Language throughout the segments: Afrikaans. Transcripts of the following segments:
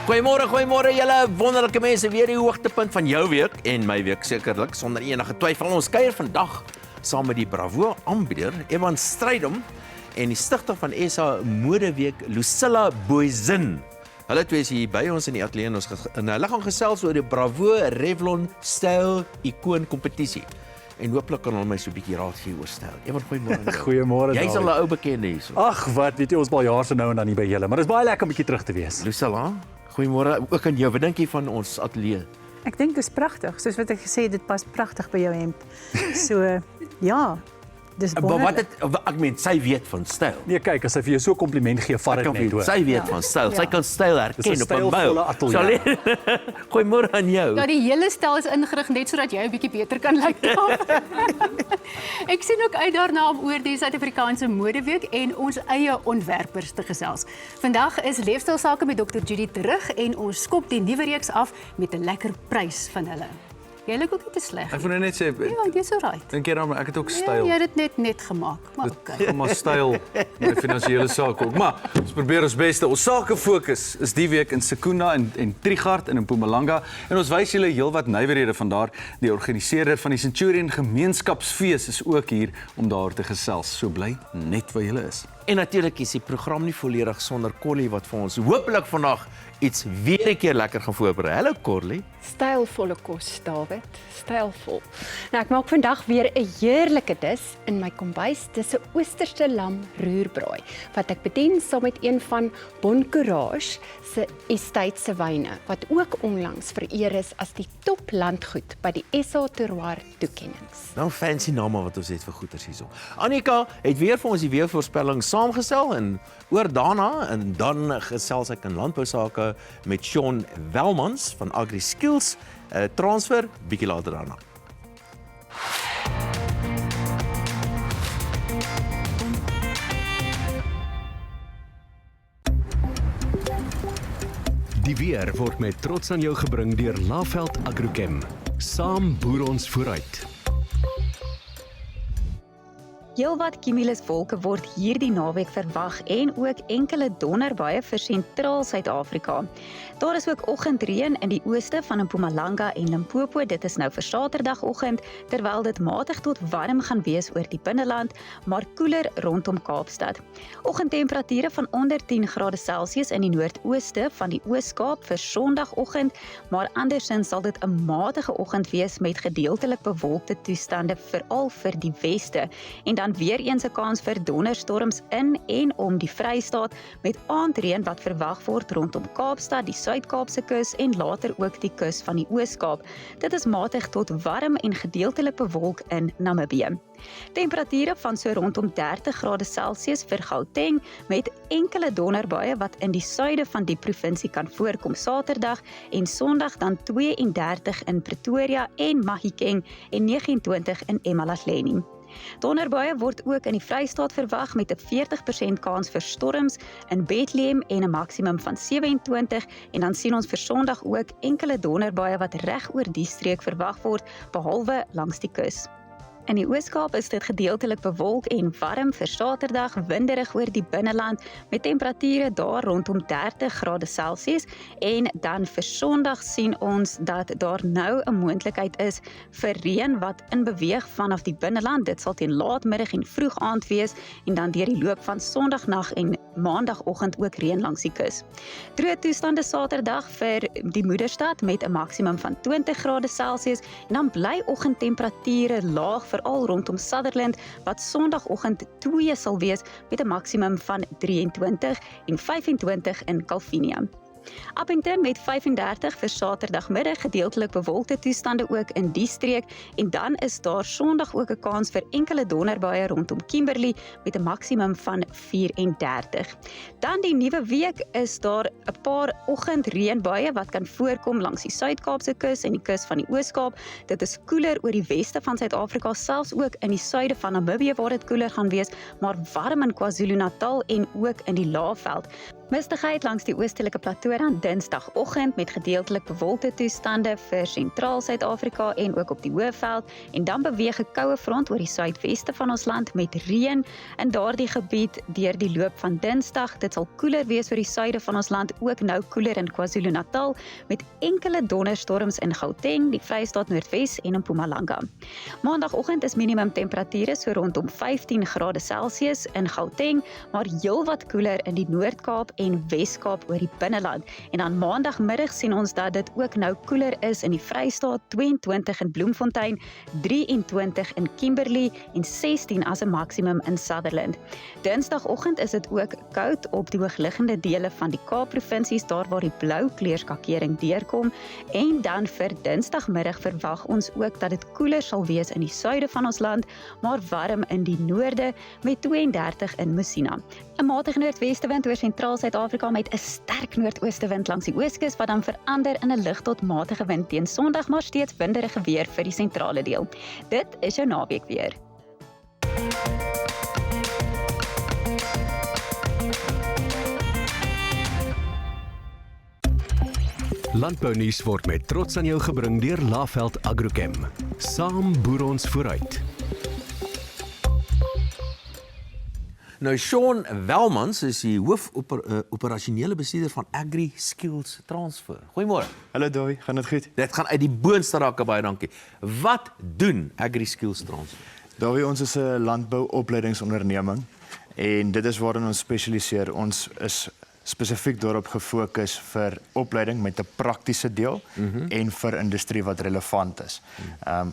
Goeiemôre julle wonderlike mense, weer die hoogtepunt van jou week en my week sekerlik sonder enige twyfel. Ons kuier vandag saam met die Bravo aanbieder Evan Strydom en die stigter van SA Modeweek Lucilla Boyzin. Hulle twee is hier by ons in die ateljee en hulle gaan gesels oor die Bravo Revlon Styl Ikoon kompetisie. En hooplik kan hulle my so 'n bietjie raad gee oor styl. Evan, goeiemôre. Goeiemôre. Jy's al 'n ou bekende hierso. Ag, wat weet jy, ons al jaar so nou en dan hier by julle, maar dit is baie lekker om 'n bietjie terug te wees. Lucilla, goeiemôre ook aan jou. Wat dink jy van ons ateljee? Ek dink dit is pragtig. Soos wat ek gesê het, dit pas pragtig by jou hemp. So, ja, dis Maar wonderlik. ek meen, sy weet van styl. Nee, kyk, as sy vir jou so 'n kompliment gee, vat dit net hoor. Sy weet van styl. Sy kan styl Dis 'n herken op 'n stylvolle bou. ateljee. Goeiemôre aan jou. Ja, die hele stel is ingerig net sodat jy 'n bietjie beter kan lyk. Ek sien ook uit daarna om oor die Suid-Afrikaanse Modeweek en ons eie ontwerpers te gesels. Vandag is Leefstyl Sake met Dr. Judy terug en ons skop die nuwe reeks af met 'n lekker prys van hulle. Jy lyk ook nie te sleg. Ek wil net sê, Ja, dis alright. dink jy dan ek het ook Ja, styl. jy het dit net gemaak, maar okay. Kom maar styl met finansiële sake ook. Maar ons probeer ons beste. Ons sake fokus is die week in Secunda en Trigard en in Mpumalanga en ons wys julle heelwat nywerhede van daar. Die organiseerder van die Centurion Gemeenskapsfees is ook hier om daar te gesels. So bly net waar julle is. En natuurlik is die program nie volledig sonder Collie wat vir ons hopelik vandag iets weer 'n keer lekker gaan voorberei. Hallo Collie. Stylvolle kos, David. Stylvol. Nou, ek maak vandag weer 'n heerlike dis in my kombuis. Dis 'n oosterse lam roerbraai wat ek bedien saam met een van Bon Courage se estate se wyne wat ook onlangs vereer is as die top landgoed by die SA Terroir toekennings. Nou fancy name wat ons het vir goeders hierso. Annika het weer vir ons die weervoorspelling saamgestel en oor daarna en dan gesels ek in landbou sake met Sean Welmans van Agri Skills transfer bietjie later daarna. Die weer word met trots aan jou gebring deur Laveld Agrochem. Saam boer ons vooruit. Heelwat cumuluswolke word hierdie naweek verwag en ook enkele donderbuie vir sentraal Suid-Afrika. Daar is ook oggendreën in die ooste van Mpumalanga en Limpopo. Dit is nou vir Saterdagoggend, terwyl dit matig tot warm gaan wees oor die binneland, maar koeler rondom Kaapstad. Oggendtemperature van onder 10 grade Celsius in die noordooste van die Oos-Kaap vir Sondagoggend, maar andersins sal dit 'n matige oggend wees met gedeeltelik bewolkte toestande veral vir die weste. En dan weer eens 'n kans vir donderstorms in en om die Vrystaat met aandreën wat verwag word rondom Kaapstad, die Suid-Kaapse kus en later ook die kus van die Oos-Kaap. Dit is matig tot warm en gedeeltelik bewolk in Namibië. Temperature van so rondom 30 grade Celsius vir Gauteng met enkele donderbuie wat in die suide van die provinsie kan voorkom Saterdag en Sondag dan 32 in Pretoria en Mahikeng en 29 in Emalahleni. Donderbuie word ook in die Vrystaat verwag met 'n 40% kans vir storms in Bethlehem en 'n maksimum van 27 en dan sien ons vir Sondag ook enkele donderbuie wat reg oor die streek verwag word behalwe langs die kus. In die Oos-Kaap is dit gedeeltelik bewolk en warm vir Saterdag, winderig oor die binneland met temperature daar rondom 30 grade Celsius en dan vir Sondag sien ons dat daar nou 'n moontlikheid is vir reën wat in beweeg vanaf die binneland. Dit sal teen laatmiddag en vroeg aand wees en dan deur die loop van Sondagnag en Maandagoggend ook reën langs die kus. Droë toestande Saterdag vir die moederstad met 'n maksimum van 20 grade Celsius en dan bly oggendtemperature laag veral rondom Sutherland wat Sondagoggend 2 sal wees met 'n maksimum van 23 en 25 in Calvinia. Appington met 35 vir Saterdagmiddag, gedeeltelik bewolkte toestande ook in die streek en dan is daar Sondag ook 'n kans vir enkele donderbuie rondom Kimberley met 'n maksimum van 34. Dan die nuwe week is daar 'n paar oggendreënbuie wat kan voorkom langs die Suid-Kaapse kus en die kus van die Oos-Kaap. Dit is koeler oor die weste van Suid-Afrika, selfs ook in die suide van Namibië waar dit koeler gaan wees, maar warm in KwaZulu-Natal en ook in die Laagveld. Mistigheid langs die oostelike plateau aan Dinsdagoggend met gedeeltelik bewolkte toestande vir sentraal Suid-Afrika en ook op die Hoëveld en dan beweeg 'n koue front oor die suidweste van ons land met reën in daardie gebied deur die loop van Dinsdag. Dit sal koeler wees oor die suide van ons land, ook nou koeler in KwaZulu-Natal met enkele donderstorms in Gauteng, die Vrystaat Noordwes en in Mpumalanga. Maandagoggend is minimum temperature so rondom 15 grade Celsius in Gauteng, maar heelwat koeler in die Noord-Kaap en Wes-Kaap oor die binneland. En dan maandagmiddag sien ons dat dit ook nou koeler is in die Vrystaat, 22 in Bloemfontein, 23 in Kimberley en 16 as 'n maksimum in Sutherland. Dinsdagoggend is dit ook koud op die hoogliggende dele van die Kaap-provinsies, daar waar die blou kleurskakering deurkom. En dan vir Dinsdagmiddag verwag ons ook dat dit koeler sal wees in die suide van ons land, maar warm in die noorde met 32 in Messina. 'n Matige noordwestewind oor sentraal Suid-Afrika met 'n sterk noordoostewind langs die ooskus wat dan verander in 'n lig tot matige wind teen Sondag, maar steeds winderige weer vir die sentrale deel. Dit is jou naweek weer. Landbounuus word met trots aan jou gebring deur Laveld Agrochem. Saam boer ons vooruit. Nou Sean Welmans is die operasionele bestuurder van Agri Skills Transfer. Goeiemôre. Hallo Dawie, gaan dit goed? Dit gaan uit die boonste raak, baie dankie. Wat doen Agri Skills Transfer? Dawie, ons is 'n landbouopleidingsonderneming en dit is waarin ons spesialiseer. Ons is spesifiek daarop gefokus vir opleiding met 'n praktiese deel en vir industrie wat relevant is.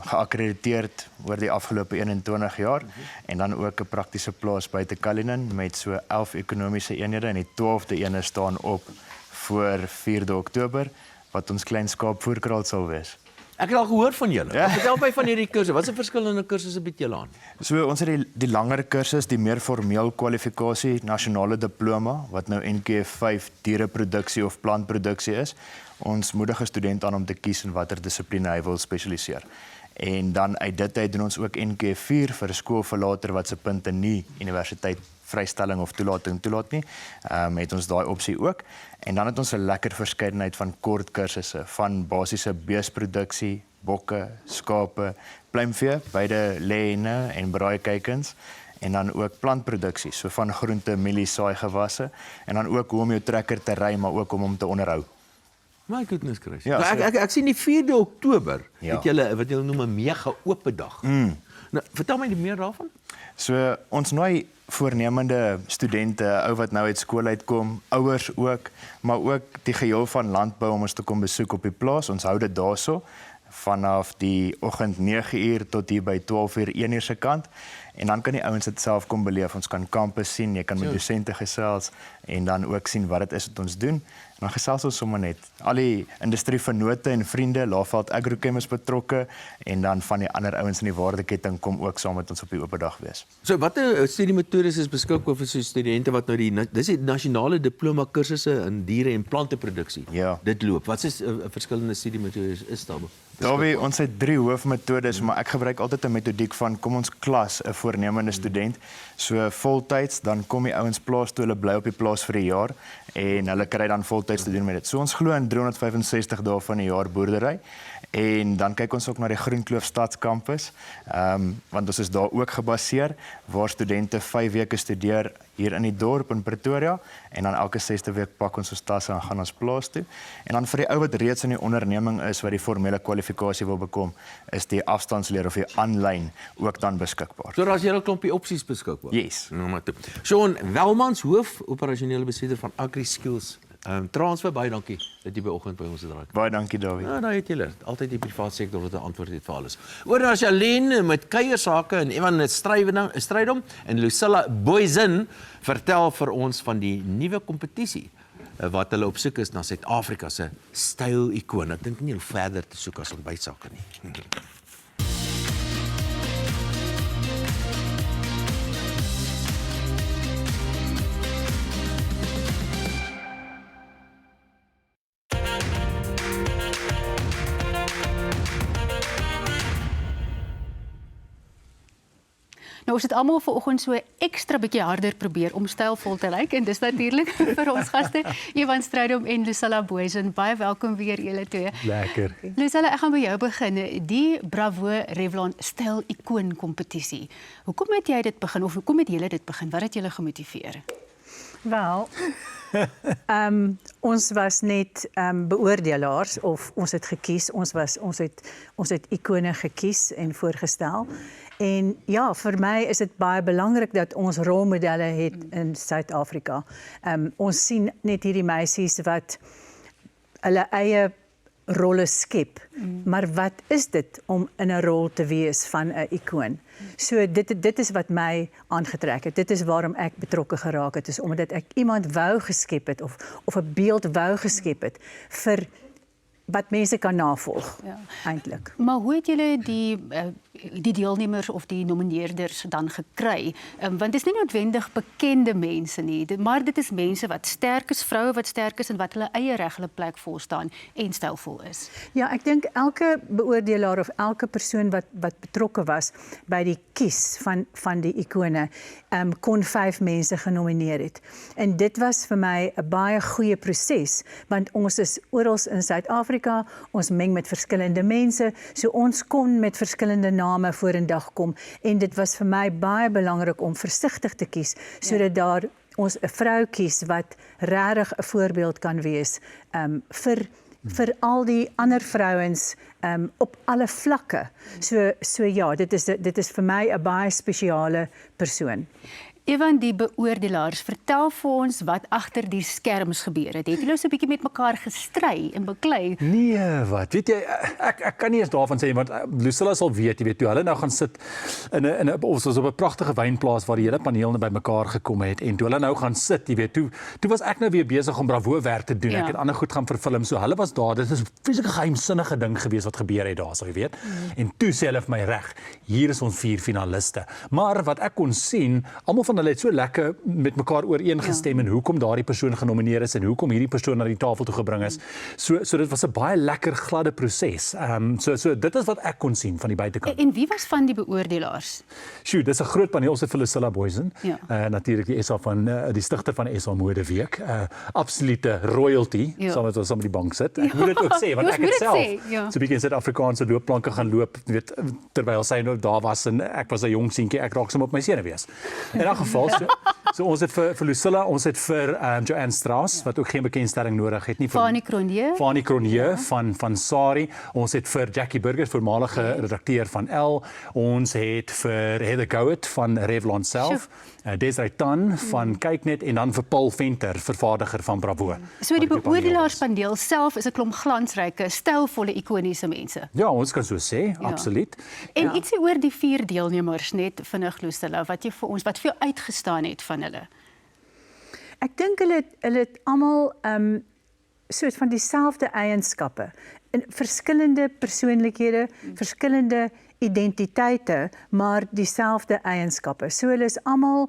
Geakkrediteerd oor die afgelope 21 jaar en dan ook 'n praktiese plaas buite Cullinan met so 11 ekonomiese eenhede en die 12de ene staan op voor 4de Oktober wat ons klein skaapvoerkraal sal wees. Ek het al gehoor van julle. Ja. Vertel my van hierdie kursusse. Wat is 'n verskillende kursusse bied julle aan? So ons het die langer kursus, die meer formeel kwalifikasie, nasionale diploma wat nou NKF 5 diereproduksie of plantproduksie is. Ons moedig 'n student aan om te kies in watter dissipline hy wil spesialiseer. En dan uit dit uit doen ons ook NKF 4 vir 'n skoolverlater wat se punte nie universiteit vrystelling of toelating toelaat nie. Het ons daai opsie ook. En dan het ons 'n lekker verskeidenheid van kort kursusse van basiese beesproduksie, bokke, skape, pluimvee, beide lêene en braaikuikens en dan ook plantproduksie, so van groente, mielie, saaigewasse en dan ook hoe om jou trekker te ry, maar ook om hom te onderhou. My goodness Chris. Ja, Nou, ek sien die 4de Oktober Ja. het julle wat julle noem 'n mega oop dag. Nou, vertel my meer daarvan. So ons nooi voornemende studente, ou wat nou uit skool uitkom, ouers ook, maar ook die geheel van landbou om ons te kom besoek op die plaas. Ons hou dit daarso vanaf die oggend 9:00 tot hier by 12:00 1:00 se kant. En dan kan die ouens dit self kom beleef. Ons kan kampus sien, jy kan met dosente gesels en dan ook sien wat dit is wat ons doen. En dan gesels ons sommer net. Al die industrievennote en vriende, Laveld Agrochem is betrokke en dan van die ander ouens in die waardeketting kom ook saam met ons op die oop dag wees. So watter studiemetodes is beskikbaar vir so studente wat nou dis die nasionale diploma kursusse in diere en planteproduksie. Ja. Dit loop. Wat is verskillende studiemetodes is daar? Dawie, ons het 3 hoofmetodes, maar ek gebruik altyd 'n metodiek van kom ons klas 'n voornemende student. So voltyds, dan kom die ouens plaas toe, hulle bly op die plaas vir 'n jaar en hulle kry dan voltyds te doen met dit. So ons glo in 365 dae van die jaar boerdery en dan kyk ons ook na die Groenkloof Stadskampus, want ons is daar ook gebaseer waar studente 5 weke studeer hier in die dorp in Pretoria en dan elke 6de week pak ons ons tasse en gaan ons plaas toe. En dan vir die ou wat reeds in die onderneming is wat die formele kwalifikasie wil bekom, is die afstandsleer of die aanlyn ook dan beskikbaar. So daar's 'n hele klompie opsies beskikbaar. Yes. Nou maar toe. Sean Welmans, hoof operasionele bestuurder van Agri Skills Transfer, baie dankie dat jy by oggend by ons draai. Baie dankie Dawie. Ja, nou het julle altyd die private sektor wat 'n antwoord het vir alles. Oor na Charlene met kuiersake en Evan Strydom en Lucilla Boysen vertel vir ons van die nuwe kompetisie wat hulle op soek is na Suid-Afrika se styl-ikoon. Ek dink nie hoe verder te soek as ontbytsake nie. Nou ons het almal vanoggend so ekstra bietjie harder probeer om stylvol te lyk en dis natuurlik vir ons gaste Evan Strydom en Lucilla Booysen. Baie welkom weer julle twee. Lekker. Lucilla, ek gaan by jou begin. Die Bravo Revlon styl ikoon kompetisie. Hoekom het jy dit begin of hoekom het julle dit begin? Wat het julle gemotiveer? Wel, ons was net beoordelaars of ons het gekies, ons het ikone gekies en voorgestel. En ja, vir my is dit baie belangrik dat ons rolmodelle het in Suid-Afrika. Ons sien net hierdie meisies wat hulle eie rolle skep. Maar wat is dit om in 'n rol te wees van 'n ikoon? So dit is wat my aangetrek het. Dit is waarom ek betrokke geraak het. Is omdat ek iemand wou geskep het of 'n beeld wou geskep het vir wat mense kan navolg, eintlik. Maar hoe het julle die deelnemers of die nomineerders dan gekry? Want dit is nie noodwendig bekende mense nie, maar dit is mense wat sterk is, vroue wat sterk is en wat hulle eie reg hulle plek volstaan en stylvol is. Ja, ek dink elke beoordelaar of elke persoon wat betrokke was by die kies van die ikone, kon 5 mense genomineer het. En dit was vir my 'n baie goeie proses, want ons is oral in Suid-Afrika, ons meng met verskillende mense, so ons kon met verskillende name vorendag kom en dit was vir my baie belangrik om versigtig te kies sodat daar ons 'n vrou kies wat regtig 'n voorbeeld kan wees vir al die ander vrouens op alle vlakke. So ja, dit is vir my 'n baie spesiale persoon. Evan, die beoordelaars, vertel vir ons wat agter die skerms gebeur het. Het julle so 'n bietjie met mekaar gestry en beklei? Nee, wat weet jy, ek kan nie eens daarvan sê, want Lucilla sal weet, jy weet, toe hulle nou gaan sit ons was op 'n pragtige wynplaas waar die hele paneel by mekaar gekom het, en toe hulle nou gaan sit, jy weet, toe was ek nou weer besig om Bravo werk te doen, ek het ander goed gaan verfilm, so hulle was daar, dit is 'n vreeslike geheimsinnige ding gewees wat gebeur het daar, so jy weet, en toe sê hulle vir my reg, hier is ons 4 finaliste, maar wat ek kon sien, almal van hulle het so lekker met mekaar ooreengestem en hoekom daardie persoon genomineer is en hoekom hierdie persoon na die tafel toe gebring is. So dit was 'n baie lekker gladde proses. So dit is wat ek kon sien van die buitekant. En wie was van die beoordelaars? Sjoe, dis 'n groot paneel se vir Lucilla Booysen. Natuurlik die SA van die stigter van SA Modeweek. Absolute royalty, saam met ons op die bank sit. Ek moet dit ook sê, want ek het self so 'n bietjie in Suid-Afrikaanse loopplanke gaan loop, weet, terwyl sy nou daar was en ek was 'n jong seentjie, ek raak sommer op my senuwees. In elk geval, so ons het vir Lucilla, ons het vir Joanne Strauss, wat ook geen bekendstelling nodig het nie. Fanie Cronje van Sari. Ons het vir Jackie Burger, voormalige redakteur van Elle. Ons het vir Heather Gowett van Revlon self. Desiree Tan van Kyknet en dan vir Paul Venter, vervaardiger van Bravo. So die beoordelaarspaneel self is 'n klomp glansryke, stylvolle, ikoniese mense. Ja, ons kan so sê, absoluut. En ietsie oor die 4 deelnemers net vinnig, Lucilla, wat vir jou uitgestaan het van hulle. Ek dink hulle het almal soort van dieselfde eienskappe. In verskillende persoonlikhede, verskillende identiteite, maar dieselfde eienskappe. So hulle is almal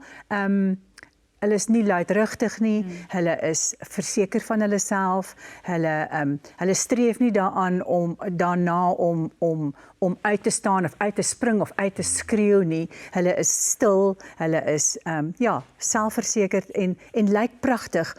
hulle is nie luidrigtig nie, hulle is verseker van hulle self, hulle streef nie daarna om uit te staan of uit te spring of uit te skreeu nie. Hulle is stil, hulle is selfversekerd en lyk pragtig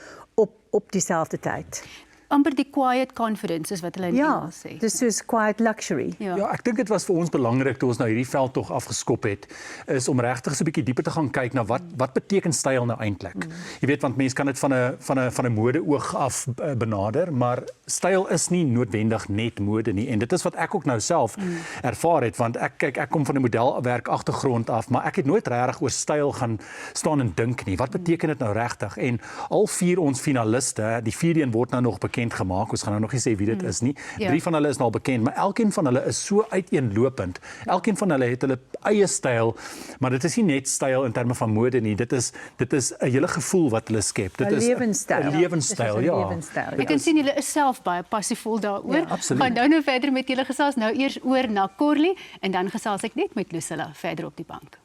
op dieselfde tyd. Amper die quiet confidence is wat hulle in Engels sê. Dis soos quiet luxury. Ja, ek dink dit was vir ons belangrik toe ons nou hierdie veldtog afgeskop het, is om regtig so 'n bietjie dieper te gaan kyk na wat beteken styl nou eintlik. Jy weet, want mense kan dit van 'n modeoog af benader, maar styl is nie noodwendig net mode nie, en dit is wat ek ook nou self ervaar het, want ek kom van 'n modelwerk agtergrond af, maar ek het nooit regtig oor styl gaan staan en dink nie. Wat beteken dit nou regtig? En al 4 ons finaliste, die 4 een word nou nog bekend gemaak. Ons gaan nou nog nie sê wie dit is nie. 3 van hulle is nou al bekend, maar elkeen van hulle is so uiteenlopend. Elkeen van hulle het hulle eie styl, maar dit is nie net styl in terme van mode nie. Dit is 'n hele gevoel wat hulle skep. Dit is 'n lewenstyl, ja. Ek kan sien julle is self baie passievol daaroor. Gaan nou verder met julle gesels, nou eers oor na Corley en dan gesels ek net met Lucilla verder op die bank.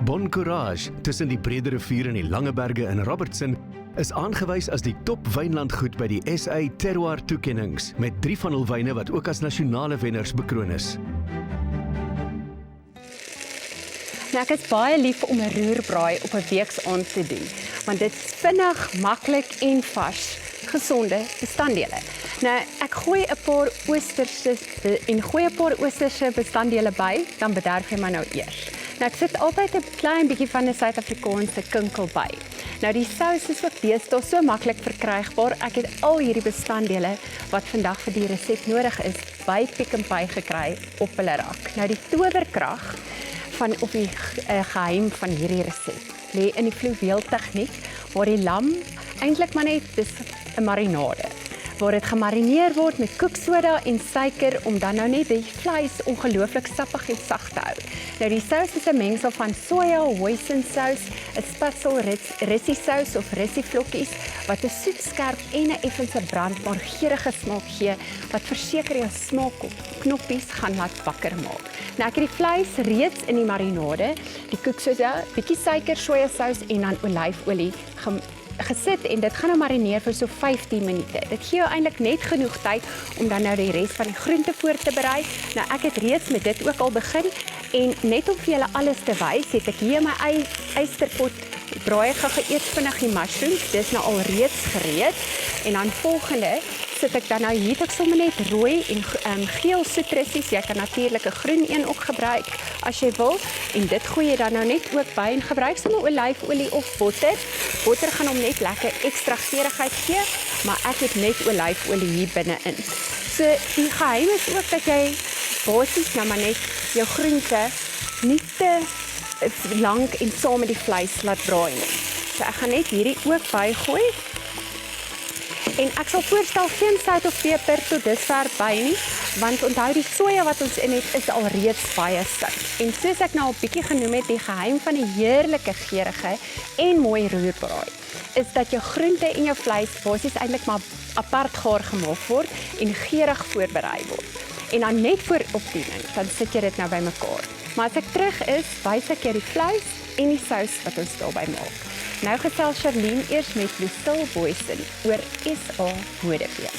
Bon Courage tussen die Brede Rivier en die Lange Berge in Robertson is aangewys as die top wynlandgoed by die SA Terroir toekennings met 3 van hul wyne wat ook as nasionale wenners bekroon is. Nou, ek is baie lief om 'n roerbraai op 'n weeksaand te doen, want dit is vinnig, maklik en vars, gesonde bestanddele. Nou, ek gooi 'n paar oosterse bestanddele by, dan bederf jy my nou eers. Nou, ek sit altyd 'n klein bietjie van 'n Suid-Afrikaanse kinkel by. Nou, die sous is ook deesdae so maklik verkrygbaar. Ek het al hierdie bestanddele wat vandag vir die resep nodig is, by Pick n Pay gekry op hulle rak. Nou, die towerkrag of die geheim van hierdie resep lê in die fluweeltegniek, waar die lam eintlik maar net dis 'n marinade, waar dit gemarineer word met koeksoda en suiker om dan nou net die vleis ongelooflik sappig en sag te hou. Nou, die sous is 'n mengsel van soja, hoisinsaus, 'n spatsel rissisous of rissivlokkies wat 'n soet, skerp en 'n effense brand maar geurende smaak gee wat verseker jou smaakknoppies gaan laat wakker maak. Nou, ek het die vleis reeds in die marinade, die koeksoda, bietjie suiker, sojasous en dan olyfolie gesit en dit gaan nou marineer vir so 15 minute. Dit gee jou eintlik net genoeg tyd om dan nou die res van die groente voor te berei. Nou, ek het reeds met dit ook al begin en net om vir julle alles te wys, het ek hier my eysterpot braai eers vinnig die mushrooms, dis nou al reeds gereed en dan volgende sit ek dan nou hier het ek sommer net rooi en geel soetrussies. Jy kan natuurlik 'n groen een ook gebruik as jy wil en dit gooi jy dan nou net ook by en gebruik sommer olyfolie of botter. Botter gaan hom net lekker ekstra geurigheid gee, maar ek het net olyfolie hier binne-in. So die geheim is ook dat jy basies nou maar net jou groente nie te lank en saam met die vleis laat braai nie. So ek gaan net hierdie ook bygooi. En ek sal voorstel geen sout of peper tot dusver by nie, want onthou die soja wat ons in het is alreeds baie sout. En soos ek nou al bietjie genoem het, die geheim van die heerlike geurende en mooi roerbraai is dat jou groente en jou vleis basies eintlik maar apart gaar gemaak word en geurig voorberei word. En dan net voor opdiening, dan sit jy dit nou bymekaar. Maar as ek terug is, wys ek jou die vleis en die sous wat ons daarbey maak. Nou gesels Charlene eers met Lucille Booysen oor SA Modeweek.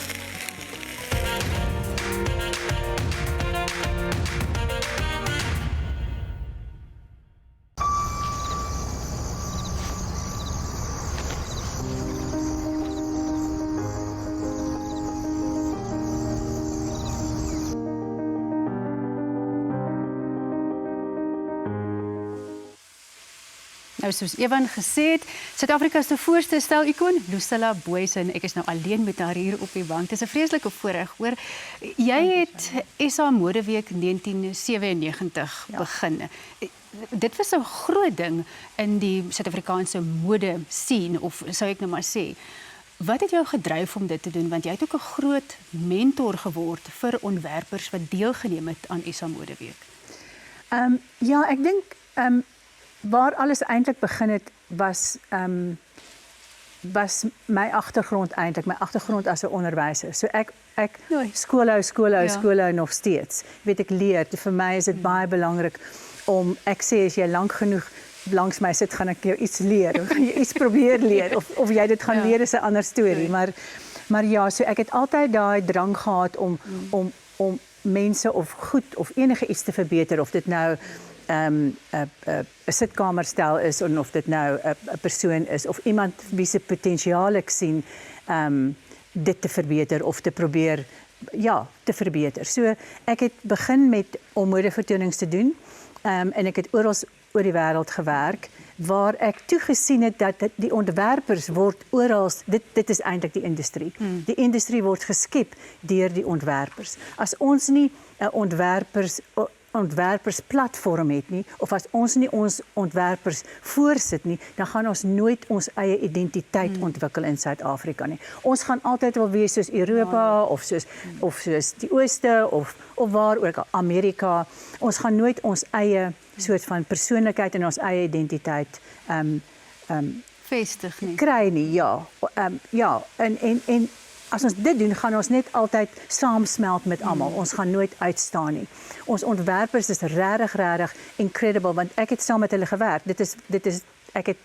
Nou, soos Ewan gesê het, Suid-Afrika se voorste stel-ikoon, Lucille Booysen. Ek is nou alleen met haar hier op die bank. Dit is 'n vreeslike voorreg, hoor. Jy het SA Modeweek 1997 begin. Dit was 'n groot ding in die Suid-Afrikaanse mode scene, of sou ek nou maar sê. Wat het jou gedryf om dit te doen? Want jy het ook 'n groot mentor geword vir ontwerpers wat deelgeneem het aan SA Modeweek. Ja, ek dink waar alles eintlik begin het was my agtergrond eintlik, my agtergrond as 'n onderwyser. So ek skoolhou nog steeds. Weet ek leer, vir my is dit baie belangrik om ek sê as jy lank genoeg langs my sit, gaan ek jou iets leer of jy iets probeer leer of jy dit gaan leer is 'n ander storie, maar ja, so ek het altyd daai drang gehad om mense of goed of enige iets te verbeter, of dit nou 'n sitkamerstel is of dit nou 'n persoon is of iemand wie se potensiaal ek sien dit te verbeter of te probeer te verbeter. So ek het begin met om modevertonings te doen en ek het oor die wêreld gewerk waar ek toegesien het dat die ontwerpers word oral, dit is eintlik die industrie. Die industrie word geskep deur die ontwerpers. As ons nie 'n ontwerpersplatform het nie, of as ons nie ons ontwerpers voorsit nie, dan gaan ons nooit ons eie identiteit ontwikkel in Suid-Afrika nie. Ons gaan altyd wil wees soos Europa of soos die Ooste of waar ook, Amerika. Ons gaan nooit ons eie soort van persoonlikheid en ons eie identiteit vestig nie. Kry nie, en as ons dit doen, gaan ons net altyd saamsmelt met almal. Ons gaan nooit uitstaan nie. Ons ontwerpers is regtig incredible, want ek het saam met hulle gewerk. Ek het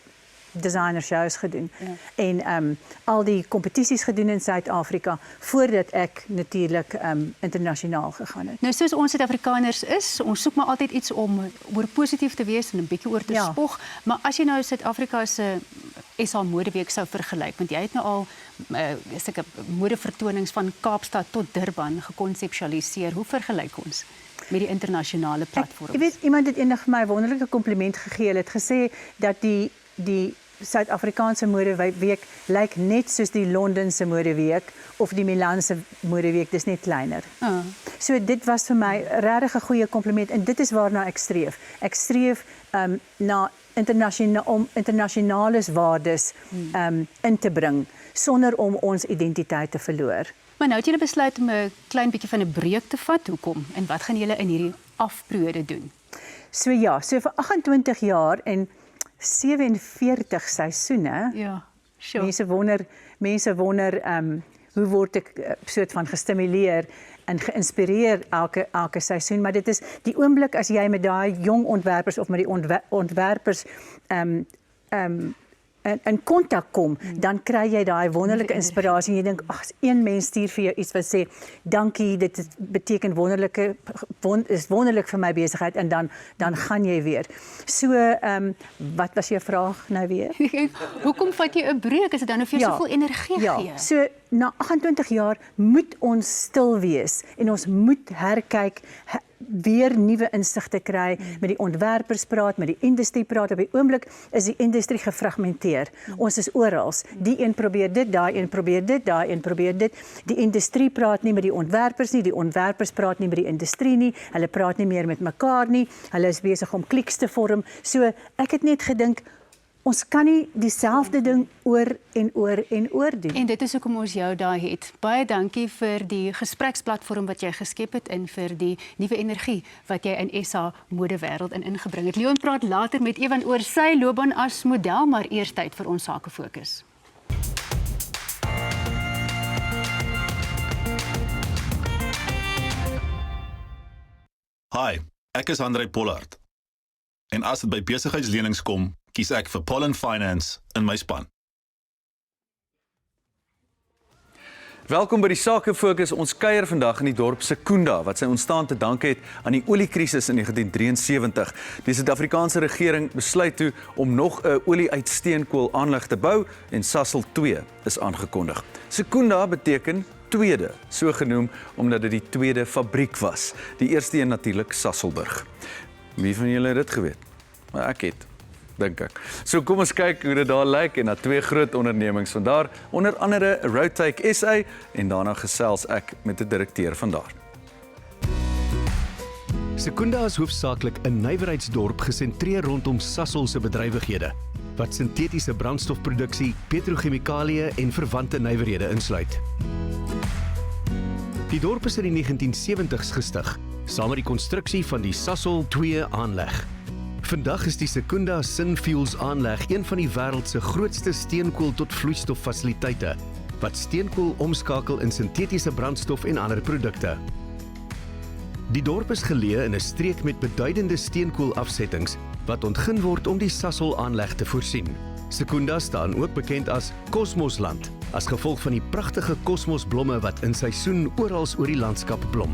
designer shows gedoen en al die kompetisies gedoen in Suid-Afrika voordat ek natuurlik internasionaal gegaan het. Nou soos ons Suid-Afrikaners is, ons soek maar altyd iets om oor positief te wees en 'n bietjie oor te spog, maar as jy nou Suid-Afrika se SA Modeweek sou vergelyk, want jy het nou al sulke modevertonings van Kaapstad tot Durban gekonseptualiseer. Hoe vergelyk ons met die internasionale platforms? Jy weet, iemand het eendag vir my 'n wonderlike kompliment gegee. Hulle het gesê dat die Suid-Afrikaanse Modeweek lyk net soos die Londense Modeweek of die Milaanse Modeweek, dis net kleiner. So dit was vir my regtig 'n goeie kompliment en dit is waarna ek streef. Ek streef na om internasionale waardes in te bring sonder om ons identiteit te verloor. Maar nou het julle besluit om 'n klein bietjie van 'n breek te vat. Hoekom? En wat gaan julle in hierdie afperiode doen? So vir 28 jaar en 47 seisoene. Ja, sure. Mense wonder hoe word ek soort van gestimuleer en geïnspireer elke seisoen, maar dit is die oomblik as jy met daai jong ontwerpers of met die ontwerpers in kontak kom, dan kry jy daai wonderlike inspirasie en jy dink, ag, een mens stuur vir jou iets wat sê, dankie, dit beteken is wonderlik vir my besigheid en dan gaan jy weer. So, wat was jou vraag nou weer? Hoekom vat jy 'n breek as dit dan nou vir jou soveel energie gee? Ja, so na 28 jaar moet ons stil wees en ons moet herkyk, weer nuwe insigte kry, met die ontwerpers praat, met die industrie praat. Op die oomblik is die industrie gefragmenteer. Ons is oral. Die een probeer dit, daai een probeer dit, daai een probeer dit. Die industrie praat nie met die ontwerpers nie, die ontwerpers praat nie met die industrie nie, hulle praat nie meer met mekaar nie, hulle is besig om kliks te vorm. So ek het net gedink, ons kan nie dieselfde ding oor en oor en oor doen. En dit is hoekom ons jou daar het. Baie dankie vir die gespreksplatform wat jy geskep het en vir die nuwe energie wat jy in SA modewêreld ingebring het. Leon praat later met Ewan oor sy loopbaan as model, maar eers tyd vir ons sake fokus. Hi, ek is Andrei Pollard. En as dit by besigheidslenings kom, kies ek vir Pollen Finance in my span. Welkom by die Sake Fokus. Ons kuier vandag in die dorp Secunda wat sy ontstaan te danke het aan die oliekrisis in 1973. Die Suid-Afrikaanse regering besluit toe om nog 'n olie uit steenkool aanleg te bou en Sasol 2 is aangekondig. Secunda beteken tweede, so genoem omdat dit die tweede fabriek was. Die eerste een natuurlik Sasolburg. Wie van julle het dit geweet? Maar ek het, dink ek. So kom ons kyk hoe dit daar lyk en na twee groot ondernemings vandaar, onder andere Roadtake SA en daarna gesels ek met die direkteur vandaar. Secunda is hoofsaaklik 'n nywerheidsdorp gesentreer rondom Sasol se bedrywighede, wat sintetiese brandstofproduksie, petrochemikalieë en verwante nywerhede insluit. Die dorp is in die 1970s gestig, saam met die konstruksie van die Sasol 2 aanleg. Vandag is die Secunda Synfuels aanleg een van die wêreld se grootste steenkool tot vloeistof fasiliteite, wat steenkool omskakel in sintetiese brandstof en ander produkte. Die dorp is geleë in 'n streek met beduidende steenkoolafsettings wat ontgin word om die Sasol aanleg te voorsien. Secunda staan ook bekend as Kosmosland, as gevolg van die pragtige kosmosblomme wat in seisoen oral oor die landskap blom.